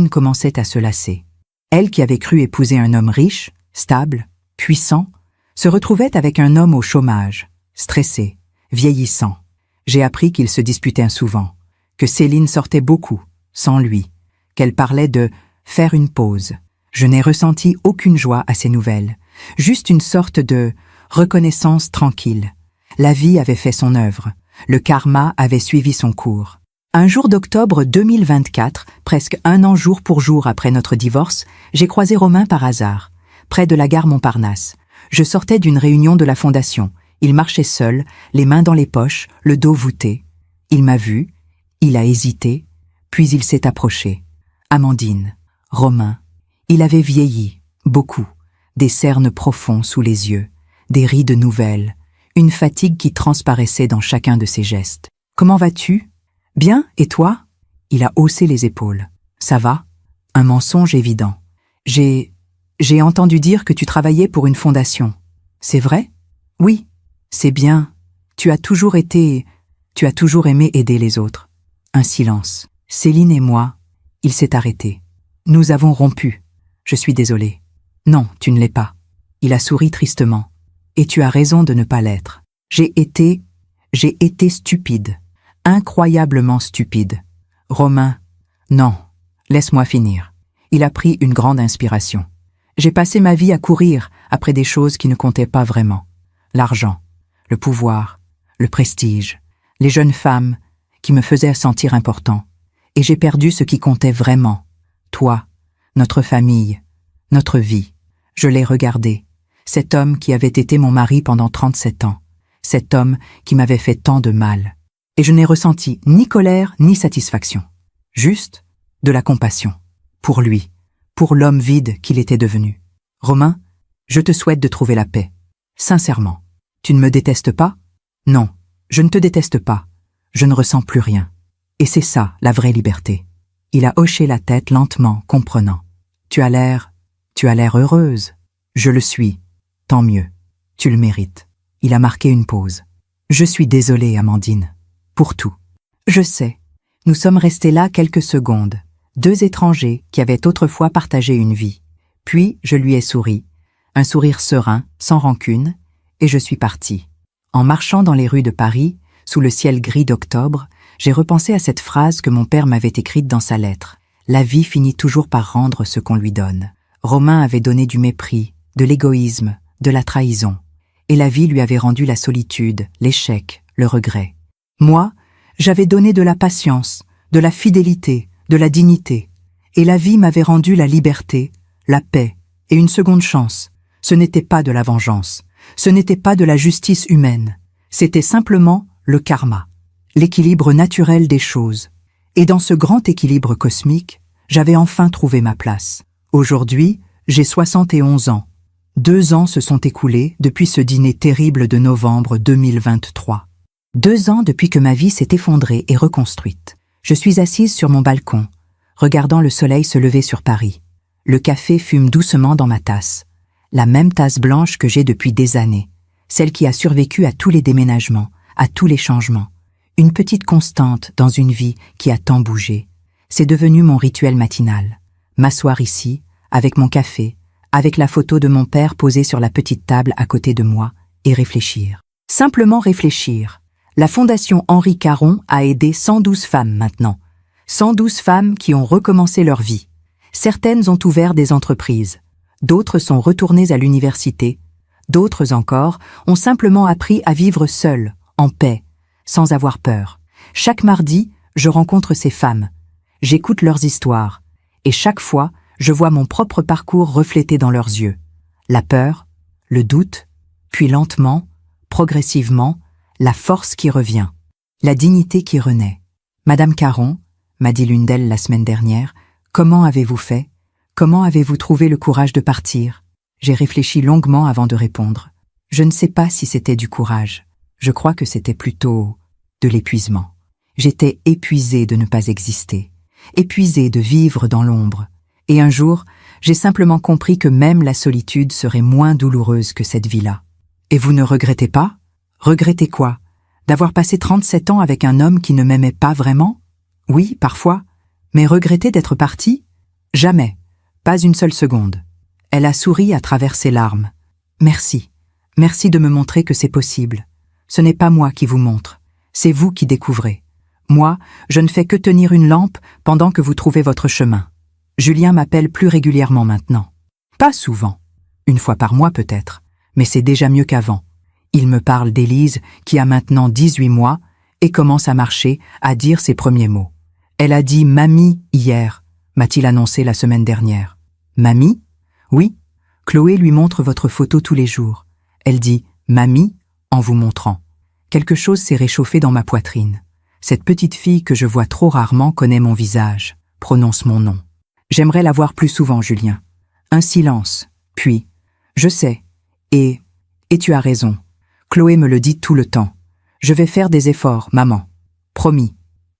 commençait à se lasser. Elle qui avait cru épouser un homme riche, stable, puissant, se retrouvait avec un homme au chômage, stressé, vieillissant. J'ai appris qu'ils se disputaient souvent, que Céline sortait beaucoup, sans lui, qu'elle parlait de « faire une pause ». Je n'ai ressenti aucune joie à ces nouvelles, juste une sorte de reconnaissance tranquille. La vie avait fait son œuvre, le karma avait suivi son cours. Un jour d'octobre 2024, presque un an jour pour jour après notre divorce, j'ai croisé Romain par hasard, près de la gare Montparnasse. Je sortais d'une réunion de la fondation. Il marchait seul, les mains dans les poches, le dos voûté. Il m'a vu, il a hésité, puis il s'est approché. Amandine, Romain. Il avait vieilli, beaucoup, des cernes profonds sous les yeux, des rides nouvelles, une fatigue qui transparaissait dans chacun de ses gestes. « Comment vas-tu ? Bien, et toi ?» Il a haussé les épaules. « Ça va ?» Un mensonge évident. « J'ai entendu dire que tu travaillais pour une fondation. C'est vrai ? Oui, c'est bien. Tu as toujours aimé aider les autres. » Un silence. Céline et moi, il s'est arrêté. Nous avons rompu. Je suis désolé. Non, tu ne l'es pas. Il a souri tristement. Et tu as raison de ne pas l'être. J'ai été stupide. Incroyablement stupide. Romain, non, laisse-moi finir. Il a pris une grande inspiration. J'ai passé ma vie à courir après des choses qui ne comptaient pas vraiment. L'argent, le pouvoir, le prestige, les jeunes femmes qui me faisaient sentir important. Et j'ai perdu ce qui comptait vraiment. Toi, notre famille, notre vie. Je l'ai regardé. Cet homme qui avait été mon mari pendant 37 ans. Cet homme qui m'avait fait tant de mal. Et je n'ai ressenti ni colère ni satisfaction. Juste de la compassion. Pour lui, pour l'homme vide qu'il était devenu. Romain, je te souhaite de trouver la paix. Sincèrement. Tu ne me détestes pas ? Non, je ne te déteste pas. Je ne ressens plus rien. Et c'est ça, la vraie liberté. Il a hoché la tête lentement, comprenant. Tu as l'air heureuse. Je le suis. Tant mieux. Tu le mérites. Il a marqué une pause. Je suis désolée, Amandine. Pour tout. Je sais. Nous sommes restés là quelques secondes. Deux étrangers qui avaient autrefois partagé une vie. Puis, je lui ai souri. Un sourire serein, sans rancune, et je suis partie. En marchant dans les rues de Paris, sous le ciel gris d'octobre, j'ai repensé à cette phrase que mon père m'avait écrite dans sa lettre. La vie finit toujours par rendre ce qu'on lui donne. Romain avait donné du mépris, de l'égoïsme, de la trahison. Et la vie lui avait rendu la solitude, l'échec, le regret. Moi, j'avais donné de la patience, de la fidélité, de la dignité. Et la vie m'avait rendu la liberté, la paix et une seconde chance. Ce n'était pas de la vengeance, ce n'était pas de la justice humaine. C'était simplement le karma, l'équilibre naturel des choses. Et dans ce grand équilibre cosmique, j'avais enfin trouvé ma place. Aujourd'hui, j'ai 71 ans. 2 ans se sont écoulés depuis ce dîner terrible de novembre 2023. 2 ans depuis que ma vie s'est effondrée et reconstruite. Je suis assise sur mon balcon, regardant le soleil se lever sur Paris. Le café fume doucement dans ma tasse. La même tasse blanche que j'ai depuis des années. Celle qui a survécu à tous les déménagements, à tous les changements. Une petite constante dans une vie qui a tant bougé. C'est devenu mon rituel matinal. M'asseoir ici, avec mon café, avec la photo de mon père posée sur la petite table à côté de moi, et réfléchir. Simplement réfléchir. La Fondation Henri Caron a aidé 112 femmes maintenant. 112 femmes qui ont recommencé leur vie. Certaines ont ouvert des entreprises. D'autres sont retournées à l'université. D'autres encore ont simplement appris à vivre seules, en paix, sans avoir peur. Chaque mardi, je rencontre ces femmes. J'écoute leurs histoires. Et chaque fois, je vois mon propre parcours reflété dans leurs yeux. La peur, le doute, puis lentement, progressivement, la force qui revient, la dignité qui renaît. Madame Caron, m'a dit l'une d'elles la semaine dernière, comment avez-vous fait ? Comment avez-vous trouvé le courage de partir ? J'ai réfléchi longuement avant de répondre. Je ne sais pas si c'était du courage. Je crois que c'était plutôt de l'épuisement. J'étais épuisée de ne pas exister, épuisée de vivre dans l'ombre. Et un jour, j'ai simplement compris que même la solitude serait moins douloureuse que cette vie-là. Et vous ne regrettez pas? Regrettez quoi? D'avoir passé 37 ans avec un homme qui ne m'aimait pas vraiment? Oui, parfois. Mais regretter d'être parti? Jamais. Pas une seule seconde. Elle a souri à travers ses larmes. Merci. Merci de me montrer que c'est possible. Ce n'est pas moi qui vous montre. C'est vous qui découvrez. Moi, je ne fais que tenir une lampe pendant que vous trouvez votre chemin. Julien m'appelle plus régulièrement maintenant. Pas souvent. Une fois par mois peut-être. Mais c'est déjà mieux qu'avant. Il me parle d'Élise, qui a maintenant 18 mois, et commence à marcher, à dire ses premiers mots. Elle a dit « mamie » hier, m'a-t-il annoncé la semaine dernière. « Mamie » ? Oui. Chloé lui montre votre photo tous les jours. Elle dit « mamie » en vous montrant. Quelque chose s'est réchauffé dans ma poitrine. Cette petite fille que je vois trop rarement connaît mon visage, prononce mon nom. J'aimerais la voir plus souvent, Julien. Un silence, puis « je sais, et tu as raison. Chloé me le dit tout le temps. Je vais faire des efforts, maman. Promis.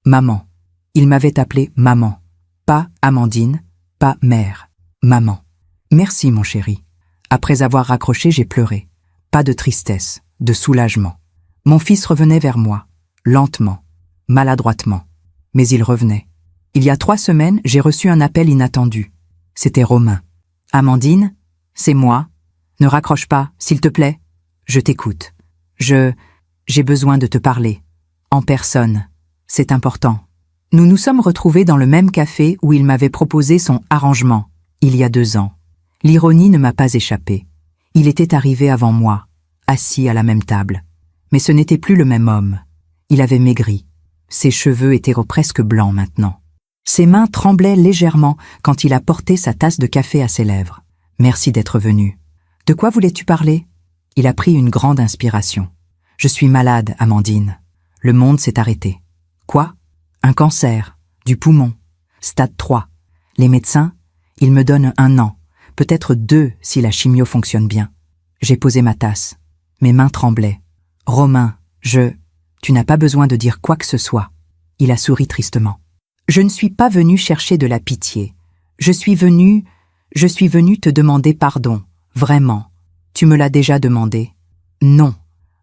Maman. Il m'avait appelé maman. Pas Amandine, pas mère. Maman. Merci, mon chéri. Après avoir raccroché, j'ai pleuré. Pas de tristesse, de soulagement. Mon fils revenait vers moi, lentement, maladroitement. Mais il revenait. Il y a 3 semaines, j'ai reçu un appel inattendu. C'était Romain. Amandine, c'est moi. Ne raccroche pas, s'il te plaît. Je t'écoute. J'ai besoin de te parler. En personne. C'est important. Nous nous sommes retrouvés dans le même café où il m'avait proposé son arrangement, il y a 2 ans. L'ironie ne m'a pas échappé. Il était arrivé avant moi, assis à la même table. Mais ce n'était plus le même homme. Il avait maigri. Ses cheveux étaient presque blancs maintenant. Ses mains tremblaient légèrement quand il a porté sa tasse de café à ses lèvres. « Merci d'être venu. De quoi voulais-tu parler ?» Il a pris une grande inspiration. « Je suis malade, Amandine. Le monde s'est arrêté. »« Quoi ? Un cancer, du poumon. Stade 3. Les médecins, ils me donnent 1 an, peut-être 2 si la chimio fonctionne bien. » J'ai posé ma tasse. Mes mains tremblaient. « Romain, tu n'as pas besoin de dire quoi que ce soit. » Il a souri tristement. « Je ne suis pas venu chercher de la pitié. Je suis venu te demander pardon, vraiment. Tu me l'as déjà demandé. Non.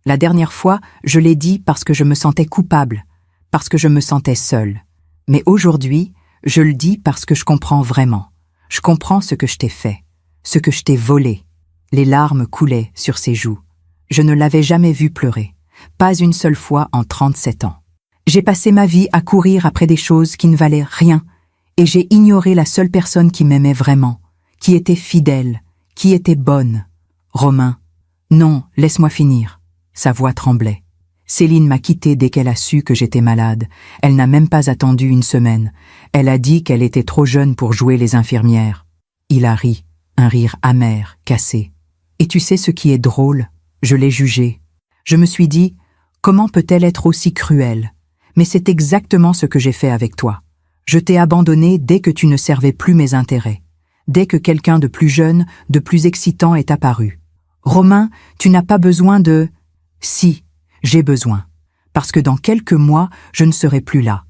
La dernière fois, je l'ai dit parce que je me sentais coupable, parce que je me sentais seule. Mais aujourd'hui, je le dis parce que je comprends vraiment. Je comprends ce que je t'ai fait, ce que je t'ai volé. » Les larmes coulaient sur ses joues. Je ne l'avais jamais vu pleurer, pas une seule fois en 37 ans. J'ai passé ma vie à courir après des choses qui ne valaient rien, et j'ai ignoré la seule personne qui m'aimait vraiment, qui était fidèle, qui était bonne. Romain. Non, laisse-moi finir. Sa voix tremblait. Céline m'a quittée dès qu'elle a su que j'étais malade. Elle n'a même pas attendu 1 semaine. Elle a dit qu'elle était trop jeune pour jouer les infirmières. Il a ri, un rire amer, cassé. Et tu sais ce qui est drôle? Je l'ai jugée. Je me suis dit, comment peut-elle être aussi cruelle? Mais c'est exactement ce que j'ai fait avec toi. Je t'ai abandonné dès que tu ne servais plus mes intérêts. Dès que quelqu'un de plus jeune, de plus excitant est apparu. Romain, tu n'as pas besoin de... Si, j'ai besoin. Parce que dans quelques mois, je ne serai plus là.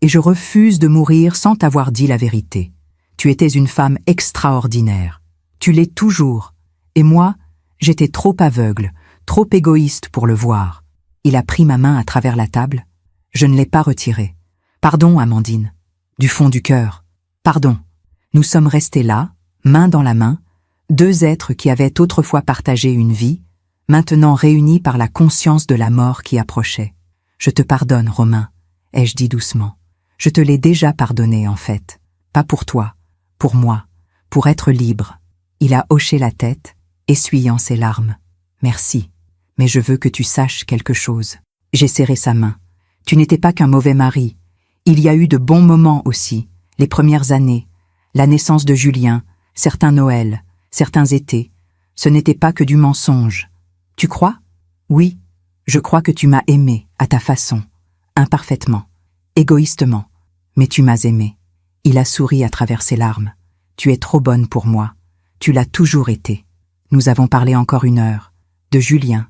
Et je refuse de mourir sans t'avoir dit la vérité. Tu étais une femme extraordinaire. Tu l'es toujours. Et moi, j'étais trop aveugle, trop égoïste pour le voir. Il a pris ma main à travers la table. Je ne l'ai pas retirée. Pardon, Amandine. Du fond du cœur. Pardon. Nous sommes restés là, main dans la main, 2 êtres qui avaient autrefois partagé une vie, maintenant réunis par la conscience de la mort qui approchait. Je te pardonne, Romain, ai-je dit doucement. Je te l'ai déjà pardonné, en fait. Pas pour toi, pour moi, pour être libre. Il a hoché la tête, essuyant ses larmes. Merci, mais je veux que tu saches quelque chose. J'ai serré sa main. Tu n'étais pas qu'un mauvais mari. Il y a eu de bons moments aussi, les premières années, la naissance de Julien, certains Noëls, certains étés. Ce n'était pas que du mensonge. Tu crois? Oui, je crois que tu m'as aimé, à ta façon, imparfaitement, égoïstement, mais tu m'as aimé. Il a souri à travers ses larmes. Tu es trop bonne pour moi. Tu l'as toujours été. Nous avons parlé encore 1 heure, de Julien,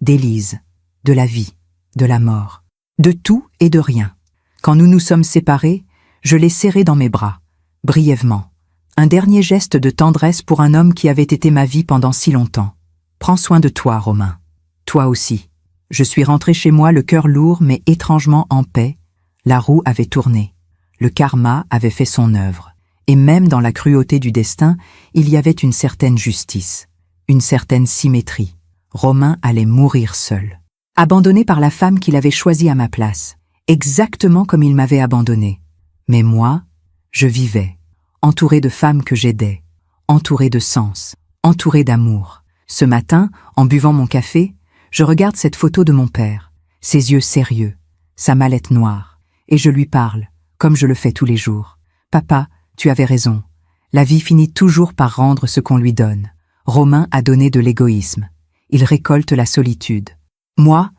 d'Élise, de la vie, de la mort, de tout et de rien. Quand nous nous sommes séparés, je l'ai serré dans mes bras, brièvement. Un dernier geste de tendresse pour un homme qui avait été ma vie pendant si longtemps. Prends soin de toi, Romain. Toi aussi. Je suis rentré chez moi le cœur lourd mais étrangement en paix. La roue avait tourné. Le karma avait fait son œuvre. Et même dans la cruauté du destin, il y avait une certaine justice, une certaine symétrie. Romain allait mourir seul. Abandonné par la femme qu'il avait choisie à ma place, exactement comme il m'avait abandonné. Mais moi, je vivais, entouré de femmes que j'aidais, entouré de sens, entouré d'amour. Ce matin, en buvant mon café, je regarde cette photo de mon père, ses yeux sérieux, sa mallette noire, et je lui parle, comme je le fais tous les jours. Papa, tu avais raison. La vie finit toujours par rendre ce qu'on lui donne. Romain a donné de l'égoïsme. Il récolte la solitude. Moi,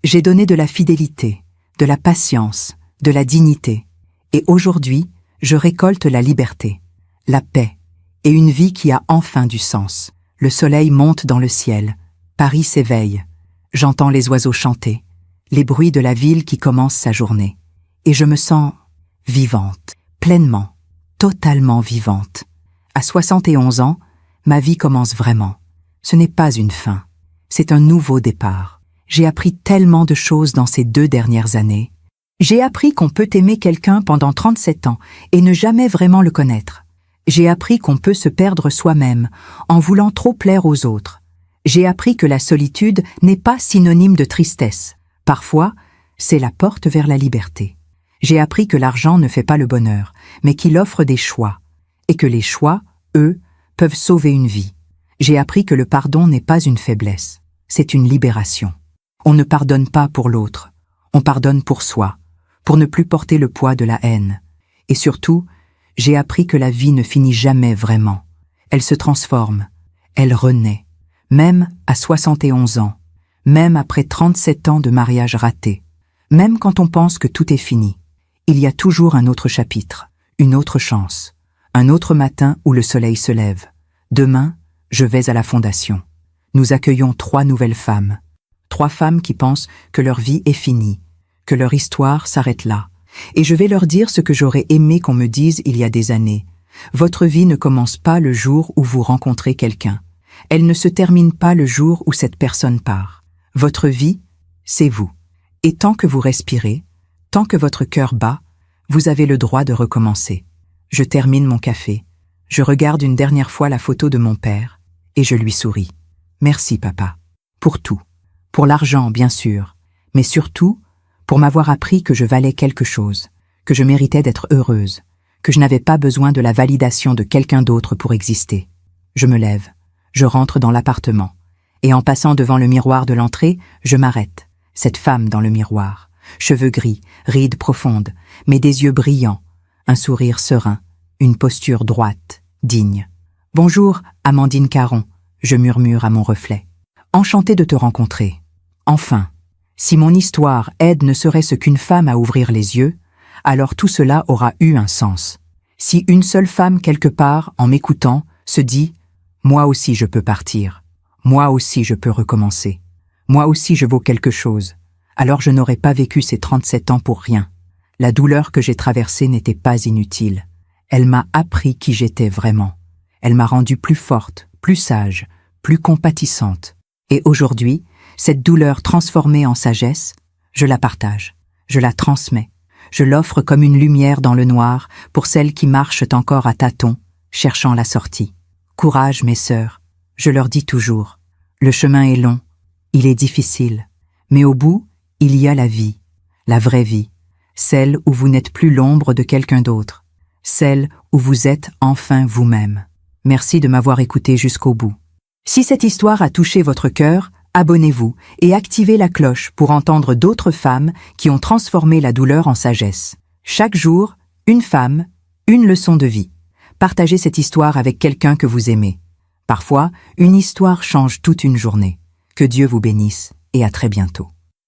j'ai donné de la fidélité, de la patience, de la dignité. Et aujourd'hui, je récolte la liberté, la paix, et une vie qui a enfin du sens. Le soleil monte dans le ciel. Paris s'éveille. J'entends les oiseaux chanter, les bruits de la ville qui commence sa journée. Et je me sens vivante, pleinement, totalement vivante. À 71 ans, ma vie commence vraiment. Ce n'est pas une fin, c'est un nouveau départ. J'ai appris tellement de choses dans ces 2 dernières années. J'ai appris qu'on peut aimer quelqu'un pendant 37 ans et ne jamais vraiment le connaître. J'ai appris qu'on peut se perdre soi-même en voulant trop plaire aux autres. J'ai appris que la solitude n'est pas synonyme de tristesse. Parfois, c'est la porte vers la liberté. J'ai appris que l'argent ne fait pas le bonheur, mais qu'il offre des choix, et que les choix, eux, peuvent sauver une vie. J'ai appris que le pardon n'est pas une faiblesse, c'est une libération. On ne pardonne pas pour l'autre, on pardonne pour soi, pour ne plus porter le poids de la haine. Et surtout, j'ai appris que la vie ne finit jamais vraiment. Elle se transforme, elle renaît, même à 71 ans, même après 37 ans de mariage raté, même quand on pense que tout est fini. Il y a toujours un autre chapitre, une autre chance, un autre matin où le soleil se lève. Demain, je vais à la fondation. Nous accueillons 3 nouvelles femmes. 3 femmes qui pensent que leur vie est finie, que leur histoire s'arrête là. Et je vais leur dire ce que j'aurais aimé qu'on me dise il y a des années. Votre vie ne commence pas le jour où vous rencontrez quelqu'un. Elle ne se termine pas le jour où cette personne part. Votre vie, c'est vous. Et tant que vous respirez, tant que votre cœur bat, vous avez le droit de recommencer. Je termine mon café. Je regarde une dernière fois la photo de mon père et je lui souris. Merci, papa. Pour tout. Pour l'argent, bien sûr. Mais surtout, pour m'avoir appris que je valais quelque chose, que je méritais d'être heureuse, que je n'avais pas besoin de la validation de quelqu'un d'autre pour exister. Je me lève. Je rentre dans l'appartement. Et en passant devant le miroir de l'entrée, je m'arrête. Cette femme dans le miroir. Cheveux gris, rides profondes, mais des yeux brillants. Un sourire serein, une posture droite, digne. « Bonjour, Amandine Caron », je murmure à mon reflet. « Enchantée de te rencontrer. Enfin, si mon histoire aide ne serait-ce qu'une femme à ouvrir les yeux, alors tout cela aura eu un sens. Si une seule femme quelque part, en m'écoutant, se dit « Moi aussi je peux partir. Moi aussi je peux recommencer. Moi aussi je vaux quelque chose. » Alors je n'aurais pas vécu ces 37 ans pour rien. La douleur que j'ai traversée n'était pas inutile. Elle m'a appris qui j'étais vraiment. Elle m'a rendue plus forte, plus sage, plus compatissante. Et aujourd'hui, cette douleur transformée en sagesse, je la partage, je la transmets. Je l'offre comme une lumière dans le noir pour celles qui marchent encore à tâtons, cherchant la sortie. Courage, mes sœurs, je leur dis toujours. Le chemin est long, il est difficile, mais au bout, il y a la vie, la vraie vie, celle où vous n'êtes plus l'ombre de quelqu'un d'autre, celle où vous êtes enfin vous-même. Merci de m'avoir écouté jusqu'au bout. Si cette histoire a touché votre cœur, abonnez-vous et activez la cloche pour entendre d'autres femmes qui ont transformé la douleur en sagesse. Chaque jour, une femme, une leçon de vie. Partagez cette histoire avec quelqu'un que vous aimez. Parfois, une histoire change toute une journée. Que Dieu vous bénisse et à très bientôt.